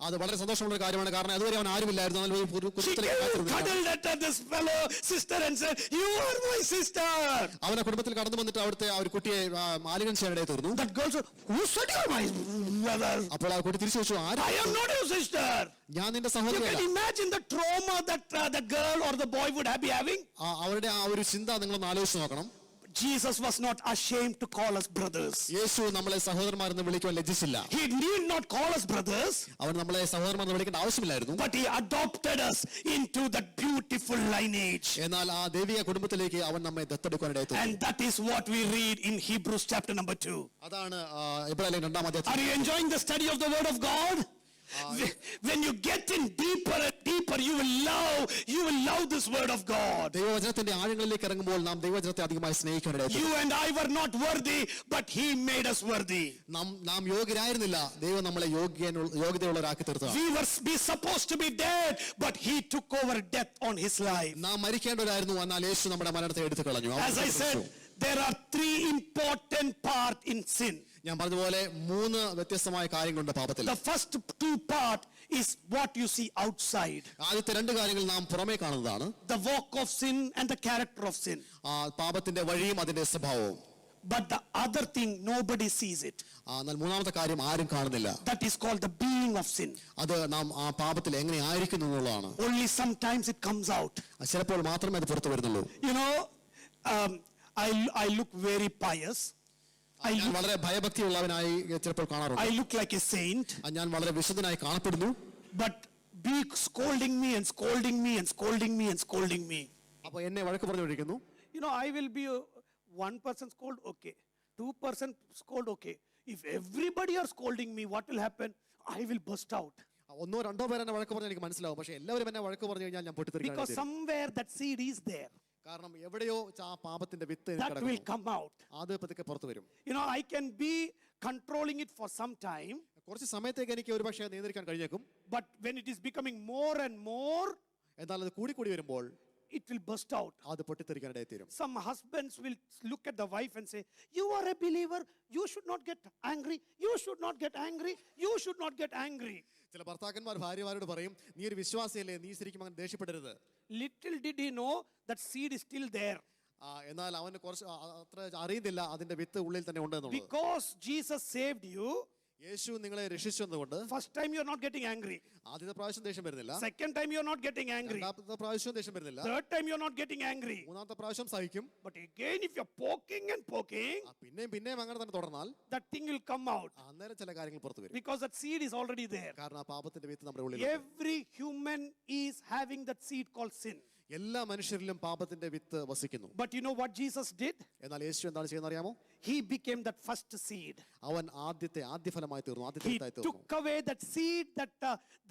അത് വളരെ സന്തോഷമുള്ള ഒരു കാര്യമാണ്. കാരണം അതുവരെ അവൻ ആരുമില്ലായിരുന്നു. She cuddled at this fellow sister and said, "You are my sister." അവനെ കുടുംബത്തിൽ കടന്നു വന്നിട്ട് അവിടുത്തെ ആ ഒരു കുട്ടിയെ ആലിംഗനം ചെയ്യാനിടയിൽ തീർന്നു. That girl said, "Who said you are my brother?" അപ്പോൾ ആ കുട്ടി തിരിച്ചു ചോദിച്ചു, I am not your sister. ഞാൻ നിന്റെ You സഹോദരിയല്ല. can imagine the trauma that the girl or the boy would be having. അവരുടെ ആ ഒരു ചിന്ത നിങ്ങളൊന്ന് ആലോചിച്ച് നോക്കണം. Jesus was not ashamed to call us brothers. യേശു നമ്മളെ സഹോദരന്മാരെന്ന് വിളിക്കുവാൻ ലജ്ജിച്ചില്ല. He need not call us brothers. അവൻ നമ്മളെ സഹോദരന്മാരെന്ന് വിളിക്കേണ്ട ആവശ്യമില്ലായിരുന്നു. But he adopted us into that beautiful lineage. എന്നാൽ ആ ദൈവിക കുടുംബത്തിലേക്ക് അവൻ നമ്മെ ദത്തെടുക്കാനിടയായി തീർന്നു. And that is what we read in Hebrews chapter number 2. അതാണ് എബ്രായർ 2-ാം അധ്യായം. Are you enjoying the study of the word of God? When you get in deeper and deeper, you will love this word of God. ദൈവവചനത്തിന്റെ ആഴങ്ങളിലേക്ക് ഇറങ്ങുമ്പോൾ നാം ദൈവവചനത്തെ അധികമായി സ്നേഹിക്കാനിടയായി. You and I were not worthy, but he made us worthy. നാം യോഗ്യരായിരുന്നില്ല, ദൈവം നമ്മളെ യോഗ്യതയുള്ളവരാക്കി തീർത്തു. We supposed to be dead, but he took over death on his life. നാം മരിക്കേണ്ടവരായിരുന്നു, എന്നാൽ യേശു നമ്മുടെ മരണത്തെ എടുത്തു കളഞ്ഞു. As I said, there are 3 important parts in sin. ഞാൻ പറഞ്ഞതുപോലെ 3 വ്യത്യസ്തമായ കാര്യങ്ങളുണ്ട് പാപത്തിൽ. The first 2 part is what you see outside. ആദ്യത്തെ 2 കാര്യങ്ങൾ നാം പുറമേ കാണുന്നതാണ്. The walk of sin and the character of sin. പാപത്തിന്റെ വഴിയും അതിന്റെ സ്വഭാവവും. But the other thing, nobody sees it. എന്നാൽ മൂന്നാമത്തെ കാര്യം ആരും കാണുന്നില്ല. That is called the being of sin. അത് നാം ആ പാപത്തിൽ എങ്ങനെ ആയിരിക്കുന്നു എന്നുള്ളതാണ്. Only sometimes it comes out. ചിലപ്പോൾ മാത്രമേ അത് പുറത്തു വരുന്നുള്ളൂ. You know, I look very pious. ഞാൻ വളരെ ഭയഭക്തിയുള്ളവനായി ചിലപ്പോൾ കാണാറുണ്ട്. I look like a saint. ഞാൻ വളരെ വിശുദ്ധനായി കാണപ്പെടുന്നു. But be scolding me and scolding me and scolding me and scolding me. അപ്പോൾ എന്നെ വഴക്ക് പറഞ്ഞുകൊണ്ടിരിക്കുന്നു. You know, I will be 1 person scold, okay. 2 person scold, okay. If everybody are scolding me, what will happen? I will burst out. 1-2 പേര് എന്നെ വഴക്ക് പറഞ്ഞാൽ എനിക്ക് മനസ്സിലാവും. പക്ഷേ എല്ലാവരും എന്നെ വഴക്ക് പറഞ്ഞു കഴിഞ്ഞാൽ ഞാൻ പൊട്ടിത്തെറിക്കും. Because somewhere that seed is there. കാരണം എവിടെയോ ആ പാപത്തിന്റെ വിത്ത് that will come out. അത് പതുക്കെ പുറത്തു വരും. You know, I can be controlling it for some time. കുറച്ച് സമയത്തേക്ക് എനിക്ക് ഒരുപക്ഷേ നിയന്ത്രിക്കാൻ കഴിഞ്ഞേക്കും. But when it is becoming more and more, എന്നാൽ അത് കൂടി വരുമ്പോൾ it will burst out. അത് പൊട്ടിത്തെറിക്കാനിടയായി തീരും. Some husbands will look at the wife and say, "You are a believer. You should not get angry. You should not get angry. You should not get angry." ചില ഭർത്താക്കന്മാർ ഭാര്യമാരോട് പറയും, നീ ഒരു വിശ്വാസിയല്ലേ, നീ ശരിക്കും അങ്ങനെ ദേഷ്യപ്പെടരുത്. Little did he know that seed is still there. എന്നാൽ അവന് കുറച്ച് അത്ര അറിയുന്നില്ല അതിന്റെ വിത്ത് ഉള്ളിൽ തന്നെ ഉണ്ടെന്നുള്ളത്. Because Jesus saved you, യേശു നിങ്ങളെ രക്ഷിച്ചതുകൊണ്ട് first time you are not getting angry. ആദ്യത്തെ പ്രാവശ്യം ദേഷ്യം വരുന്നില്ല. Second time you are not getting angry. രണ്ടാമത്തെ പ്രാവശ്യം ദേഷ്യം വരുന്നില്ല. Third time you are not getting angry. മൂന്നാമത്തെ പ്രാവശ്യം സഹിക്കും. But again, if you are poking and poking, പിന്നെയും അങ്ങനെ തന്നെ തുടർന്നാൽ that thing will come out. അന്നേരം ചില കാര്യങ്ങൾ പുറത്തു വരും. Because that seed is already there. കാരണം ആ പാപത്തിന്റെ വിത്ത് നമ്മുടെ ഉള്ളിൽ. Every human is having that seed called sin. എല്ലാ മനുഷ്യരിലും പാപത്തിന്റെ വിത്ത് വസിക്കുന്നു. But you know what Jesus did? എന്നാൽ യേശു എന്താണ് ചെയ്യുന്നത് അറിയാമോ? He became that first seed. അവൻ ആദ്യഫലമായി തീർന്നു. He took away that seed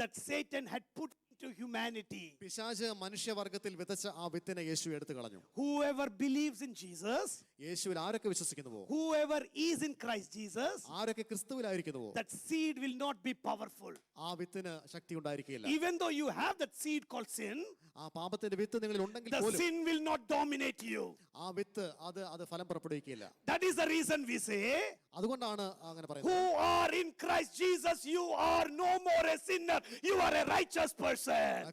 that Satan had put into humanity. പിശാച് മനുഷ്യവർഗത്തിൽ വിതച്ച ആ വിത്തിനെ യേശു എടുത്തു കളഞ്ഞു. Whoever believes in Jesus, യേശുവിൽ ആരൊക്കെ വിശ്വസിക്കുന്നുവോ, whoever is in Christ Jesus, ആരൊക്കെ ക്രിസ്തുവിലായിരിക്കുന്നുവോ, that seed will not be powerful. ആ വിത്തിന് ശക്തി ഉണ്ടായിരിക്കില്ല. Even though you have that seed called sin, ആ പാപത്തിന്റെ വിത്ത് നിങ്ങളിൽ ഉണ്ടെങ്കിൽ the പോലും sin will not dominate you. ആ വിത്ത് അത് ഫലം പുറപ്പെടുവിക്കില്ല. That is the reason we say, അതുകൊണ്ടാണ് അങ്ങനെ പറയുന്നത്. who are in Christ Jesus, you are no more a sinner, you are a righteous person.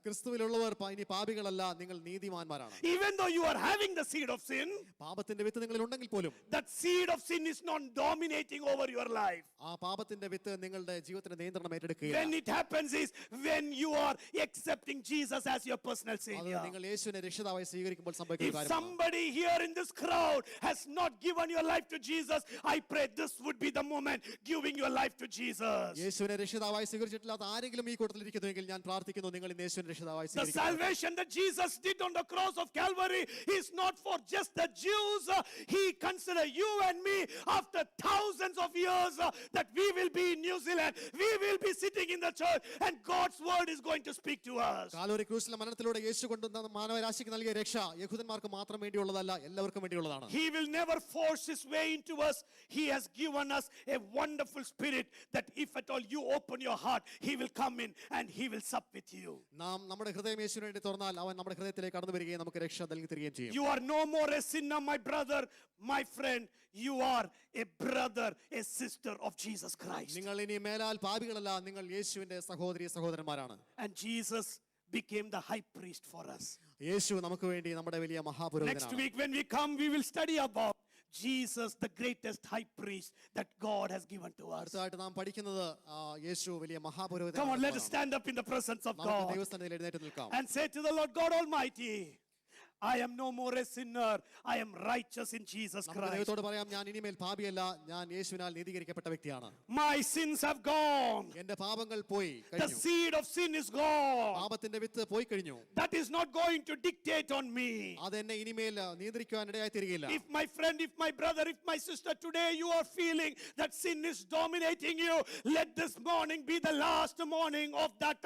ക്രിസ്തുവിലുള്ളവർ ഇനി പാപികളല്ല, നിങ്ങൾ നീതിമാന്മാരാണ്. Even though you are having the seed of sin, പാപത്തിന്റെ വിത്ത് നിങ്ങളിൽ ഉണ്ടെങ്കിൽ പോലും that seed of sin is not dominating over your life. ആ പാപത്തിന്റെ വിത്ത് നിങ്ങളുടെ ജീവിതത്തിന്റെ നിയന്ത്രണം ഏറ്റെടുക്കുകയില്ല. When it happens is when you are accepting Jesus as your personal savior. നിങ്ങൾ യേശുവിനെ രക്ഷിതാവായി സ്വീകരിക്കുമ്പോൾ സംഭവിക്കുന്ന If കാര്യമാണ്. somebody here in this crowd has not given your life to Jesus, I pray this would be the moment giving your life to Jesus. യേശുവിനെ രക്ഷിതാവായി സ്വീകരിച്ചിട്ടില്ലാത്ത ആരെങ്കിലും ഈ കൂട്ടത്തിൽ ഇരിക്കുന്നുവെങ്കിൽ ഞാൻ പ്രാർത്ഥിക്കുന്നു, നിങ്ങൾ നിങ്ങൾ ഇന്ന് യേശുവിനെ രക്ഷിതാവായി The സ്വീകരിക്കുക. salvation that Jesus did on the cross of Calvary is not for just the Jews. He considered you and me after thousands of years that we will be in New Zealand. We will be sitting in the church and God's word is going to speak to us. Calvary ക്രൂശിലെ മരണത്തിലൂടെ യേശു കൊണ്ടുവന്ന മാനവരാശിക്ക് നൽകിയ രക്ഷ യഹൂദന്മാർക്ക് മാത്രം വേണ്ടിയുള്ളതല്ല, എല്ലാവർക്കും വേണ്ടിയുള്ളതാണ്. He will never force his way into us. He has given us a wonderful spirit that if at all you open your heart, he will come in and he will sup with you. നാം നമ്മുടെ ഹൃദയം യേശുവിന് വേണ്ടി തുറന്നാൽ അവൻ നമ്മുടെ ഹൃദയത്തിലേക്ക് കടന്നു വരികയും നമുക്ക് രക്ഷ നൽകി തരികയും ചെയ്യും. You are no more a sinner, my brother, my friend. You are a brother, a sister of Jesus Christ. നിങ്ങൾ ഇനി മേലാൽ പാപികളല്ല, നിങ്ങൾ യേശുവിന്റെ സഹോദരി സഹോദരന്മാരാണ്. And Jesus became the high priest for us. യേശു നമുക്ക് വേണ്ടി നമ്മുടെ വലിയ Next മഹാപുരോഹിതനാണ്. week when we come, we will study about Jesus, the greatest high priest that God has given to us. അടുത്തതായിട്ട് നാം പഠിക്കുന്നത് യേശു വലിയ Come on, let us മഹാപുരോഹിതനാണ്. stand up in the presence of നമുക്ക് God ദൈവസന്നിധിയിൽ എഴുന്നേറ്റ് നിൽക്കാം. and say to the Lord God Almighty, I am no more a sinner. I am righteous in Jesus നമുക്ക് Christ. ദൈവത്തോട് പറയാം, ഞാൻ ഇനിമേൽ പാപിയല്ല, ഞാൻ യേശുവിനാൽ നീതീകരിക്കപ്പെട്ട വ്യക്തിയാണ്. My sins have gone. എന്റെ പാപങ്ങൾ പോയി The കഴിഞ്ഞു. seed of sin is gone. പാപത്തിന്റെ വിത്ത് പോയി കഴിഞ്ഞു. That is not going to dictate on me. അതെന്നെ ഇനിമേൽ നിയന്ത്രിക്കുവാൻ ഇടയായി തീരുകയില്ല. If my friend, if my brother, if my sister, today you are feeling that sin is dominating you, let this morning be the last morning of that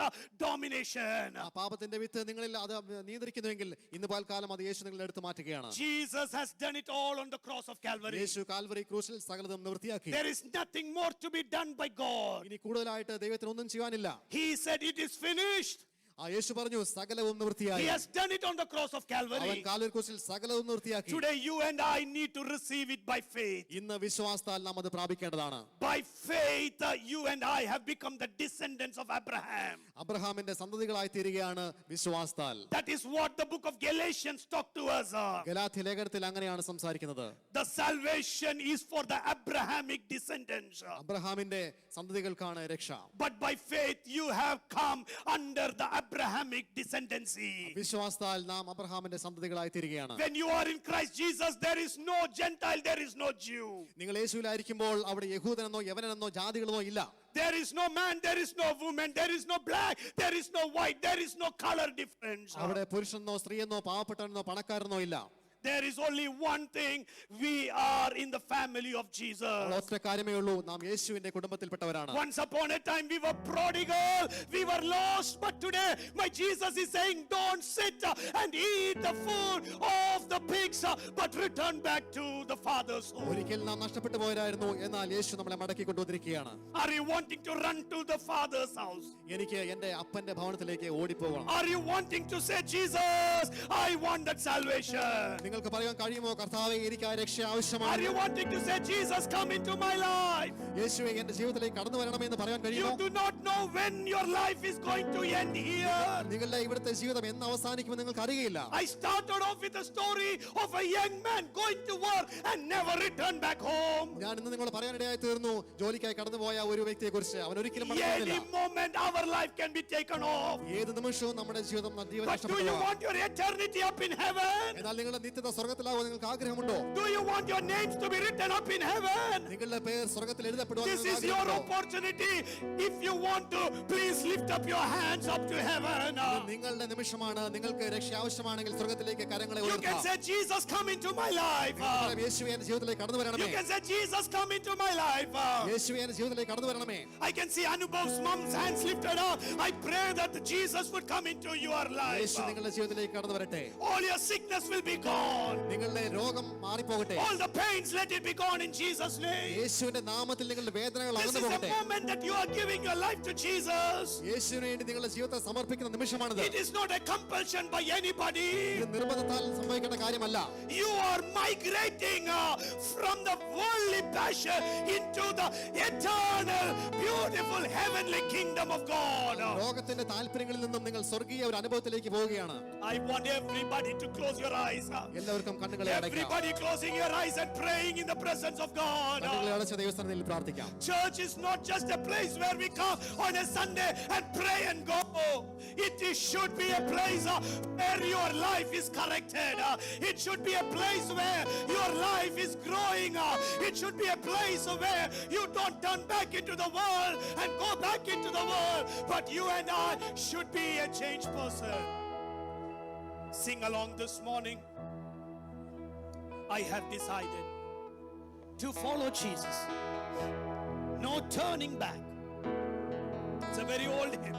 domination. ആ പാപത്തിന്റെ വിത്ത് നിങ്ങളിൽ അത് നിയന്ത്രിക്കുന്നുവെങ്കിൽ ഇന്ന് പകൽക്കാലം അത് യേശു നിങ്ങളെ എടുത്ത് മാറ്റുകയാണ്. Jesus has done it all on the cross of Calvary. Yeshu Calvary ക്രൂശിൽ സകലതും നിവൃത്തിയാക്കി. There is nothing more to be done by God. ഇനി കൂടുതലായിട്ട് ദൈവത്തിന് ഒന്നും ചെയ്യാനില്ല. He said it is finished. ആ യേശു പറഞ്ഞു സകലവും നിവൃത്തിയായി. He has done it on the cross of അവൻ Calvary. കാൽവരി ക്രൂശിൽ സകലവും നിവൃത്തിയാക്കി. Today you and I need to receive it by faith. ഇന്ന് വിശ്വാസത്താൽ നാം അത് പ്രാപിക്കേണ്ടതാണ്. By faith you and I have become the descendants of Abraham. അബ്രഹാമിന്റെ സന്തതികളായി തീരുകയാണ് വിശ്വാസത്താൽ. That is what the book of Galatians talk to us. Galatia ലേഖനത്തിൽ അങ്ങനെയാണ് സംസാരിക്കുന്നത്. The salvation is for the Abrahamic descendants. അബ്രഹാമിന്റെ സന്തതികൾക്കാണ് രക്ഷ. But by faith you have come under the Abrahamic descendancy. വിശ്വാസത്താൽ നാം അബ്രഹാമിന്റെ സന്തതികളായി തീരുകയാണ്. When you are in Christ Jesus, there is no Gentile, there is no Jew. നിങ്ങൾ യേശുവിലായിരിക്കുമ്പോൾ അവിടെ യഹൂദനെന്നോ യവനെന്നോ ജാതികളെന്നോ ഇല്ല. There is no man, there is no woman, there is no black, there is no white, there is no color difference. അവിടെ പുരുഷനെന്നോ സ്ത്രീയെന്നോ പാവപ്പെട്ടവനെന്നോ പണക്കാരനോ ഇല്ല. There is only one thing, we are in the family of Jesus. ഒറ്റ കാര്യമേ ഉള്ളൂ, നാം യേശുവിന്റെ കുടുംബത്തിൽപ്പെട്ടവരാണ്. Once upon a time we were prodigal, we were lost, but today my Jesus is saying, don't sit and eat the food of the pigs, but return back to the Father's home. ഒരിക്കൽ നാം നഷ്ടപ്പെട്ടു പോയതായിരുന്നു, എന്നാൽ യേശു നമ്മളെ മടക്കി കൊണ്ടുവന്നിരിക്കുകയാണ്. Are you wanting to run to the Father's house? എനിക്ക് എന്റെ അപ്പന്റെ ഭവനത്തിലേക്ക് ഓടിപ്പോകണം. Are you wanting to say, Jesus, I want that salvation? നിങ്ങൾക്ക് പറയാൻ കഴിയുമോ, കർത്താവേ എനിക്ക് ആ രക്ഷ Are ആവശ്യമാണ്. you wanting to say, Jesus, come into my life? യേശുവേ എന്റെ ജീവിതത്തിലേക്ക് കടന്നു വരണമെന്ന് പറയാൻ കഴിയുമോ? You do not know when your life is going to end here. നിങ്ങളുടെ ഇവിടുത്തെ ജീവിതം എന്ന് അവസാനിക്കുമെന്ന് നിങ്ങൾക്ക് അറിയില്ല. I started off with a story of a young man going to work and never return back home. ഞാൻ ഇന്ന് നിങ്ങളോട് പറയാനിടയായി തീർന്നു, ജോലിക്കായി കടന്നുപോയ ഒരു വ്യക്തിയെ കുറിച്ച്. അവൻ ഒരിക്കലും Any മടങ്ങുന്നില്ല. moment our life can be taken off. ഏത് നിമിഷവും നമ്മുടെ ജീവിതം ജീവൻ But do you നഷ്ടപ്പെട്ടു. want your eternity up in heaven? എന്നാൽ നിങ്ങളുടെ നിത്യത സ്വർഗത്തിലാകുവാൻ നിങ്ങൾക്ക് ആഗ്രഹമുണ്ടോ? Do you want your names to be written up in heaven? നിങ്ങളുടെ പേർ സ്വർഗത്തിൽ എഴുതപ്പെടുവാൻ This നിങ്ങൾക്ക് is your ആഗ്രഹമുണ്ടോ? opportunity. If you want to, please lift up your hands up to heaven. ഇത് നിങ്ങളുടെ നിമിഷമാണ്. നിങ്ങൾക്ക് രക്ഷ ആവശ്യമാണെങ്കിൽ സ്വർഗത്തിലേക്ക് കരങ്ങളെ You can ഉയർത്താം. say, Jesus, come into my life. യേശുവേ എന്റെ ജീവിതത്തിലേക്ക് കടന്നു You വരണമേ. can say, Jesus, come into my life. യേശുവേ എന്റെ ജീവിതത്തിലേക്ക് കടന്നു വരണമേ. I can see Anubhav's mom's hands lifted up. I pray that Jesus would come into your life. യേശു നിങ്ങളുടെ ജീവിതത്തിലേക്ക് കടന്നു വരട്ടെ. All your sickness will be gone. നിങ്ങളുടെ രോഗം മാറിപ്പോകട്ടെ. All the pains, let it be gone in Jesus' name. യേശുവിന്റെ നാമത്തിൽ നിങ്ങളുടെ വേദനകൾ This അകന്നു is a പോകട്ടെ. moment that you are giving your life to Jesus. യേശുവിന് വേണ്ടി നിങ്ങളുടെ ജീവിതത്തെ സമർപ്പിക്കുന്ന നിമിഷമാണിത്. It is not a compulsion by anybody. ഇത് നിർബന്ധത്താൽ സംഭവിക്കേണ്ട കാര്യമല്ല. You are migrating from the worldly passion into the eternal, beautiful, heavenly kingdom of God. ലോകത്തിന്റെ താല്പര്യങ്ങളിൽ നിന്നും നിങ്ങൾ സ്വർഗീയ ഒരു അനുഭവത്തിലേക്ക് പോവുകയാണ്. I want everybody to close your eyes. എല്ലാവർക്കും കണ്ണുകളെ അടയ്ക്കാം. Everybody closing your eyes and praying in the presence of God. കണ്ണുകളെ അടച്ച ദൈവസന്നിധിയിൽ പ്രാർത്ഥിക്കാം. Church is not just a place where we come on a Sunday and pray and go. Should be a place where your life is corrected. It should be a place where you your life is growing. It should be a place where you don't turn back into the world and go back into the world, but you and I should be a changed person. Sing along this morning. I have decided to follow Jesus. No turning back. It's a very old hymn.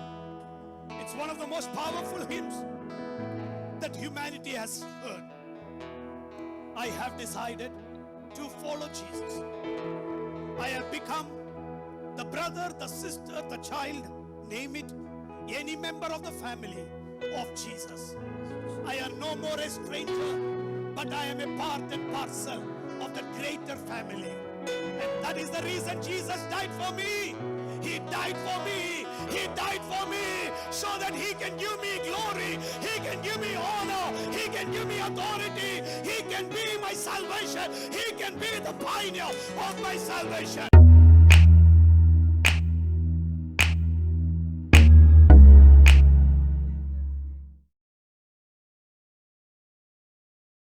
It's one of the most powerful hymns that humanity has heard. I have decided to follow Jesus. I have become the brother, the sister, the child, name it, any member of the family of Jesus. I am no more a stranger, but I am a part and parcel of the greater family. And that is the reason Jesus died for me. He died for me. He died for me so that He can give me glory. He can give me honor. He can give me authority. He can be my salvation. He can be the pioneer of my salvation.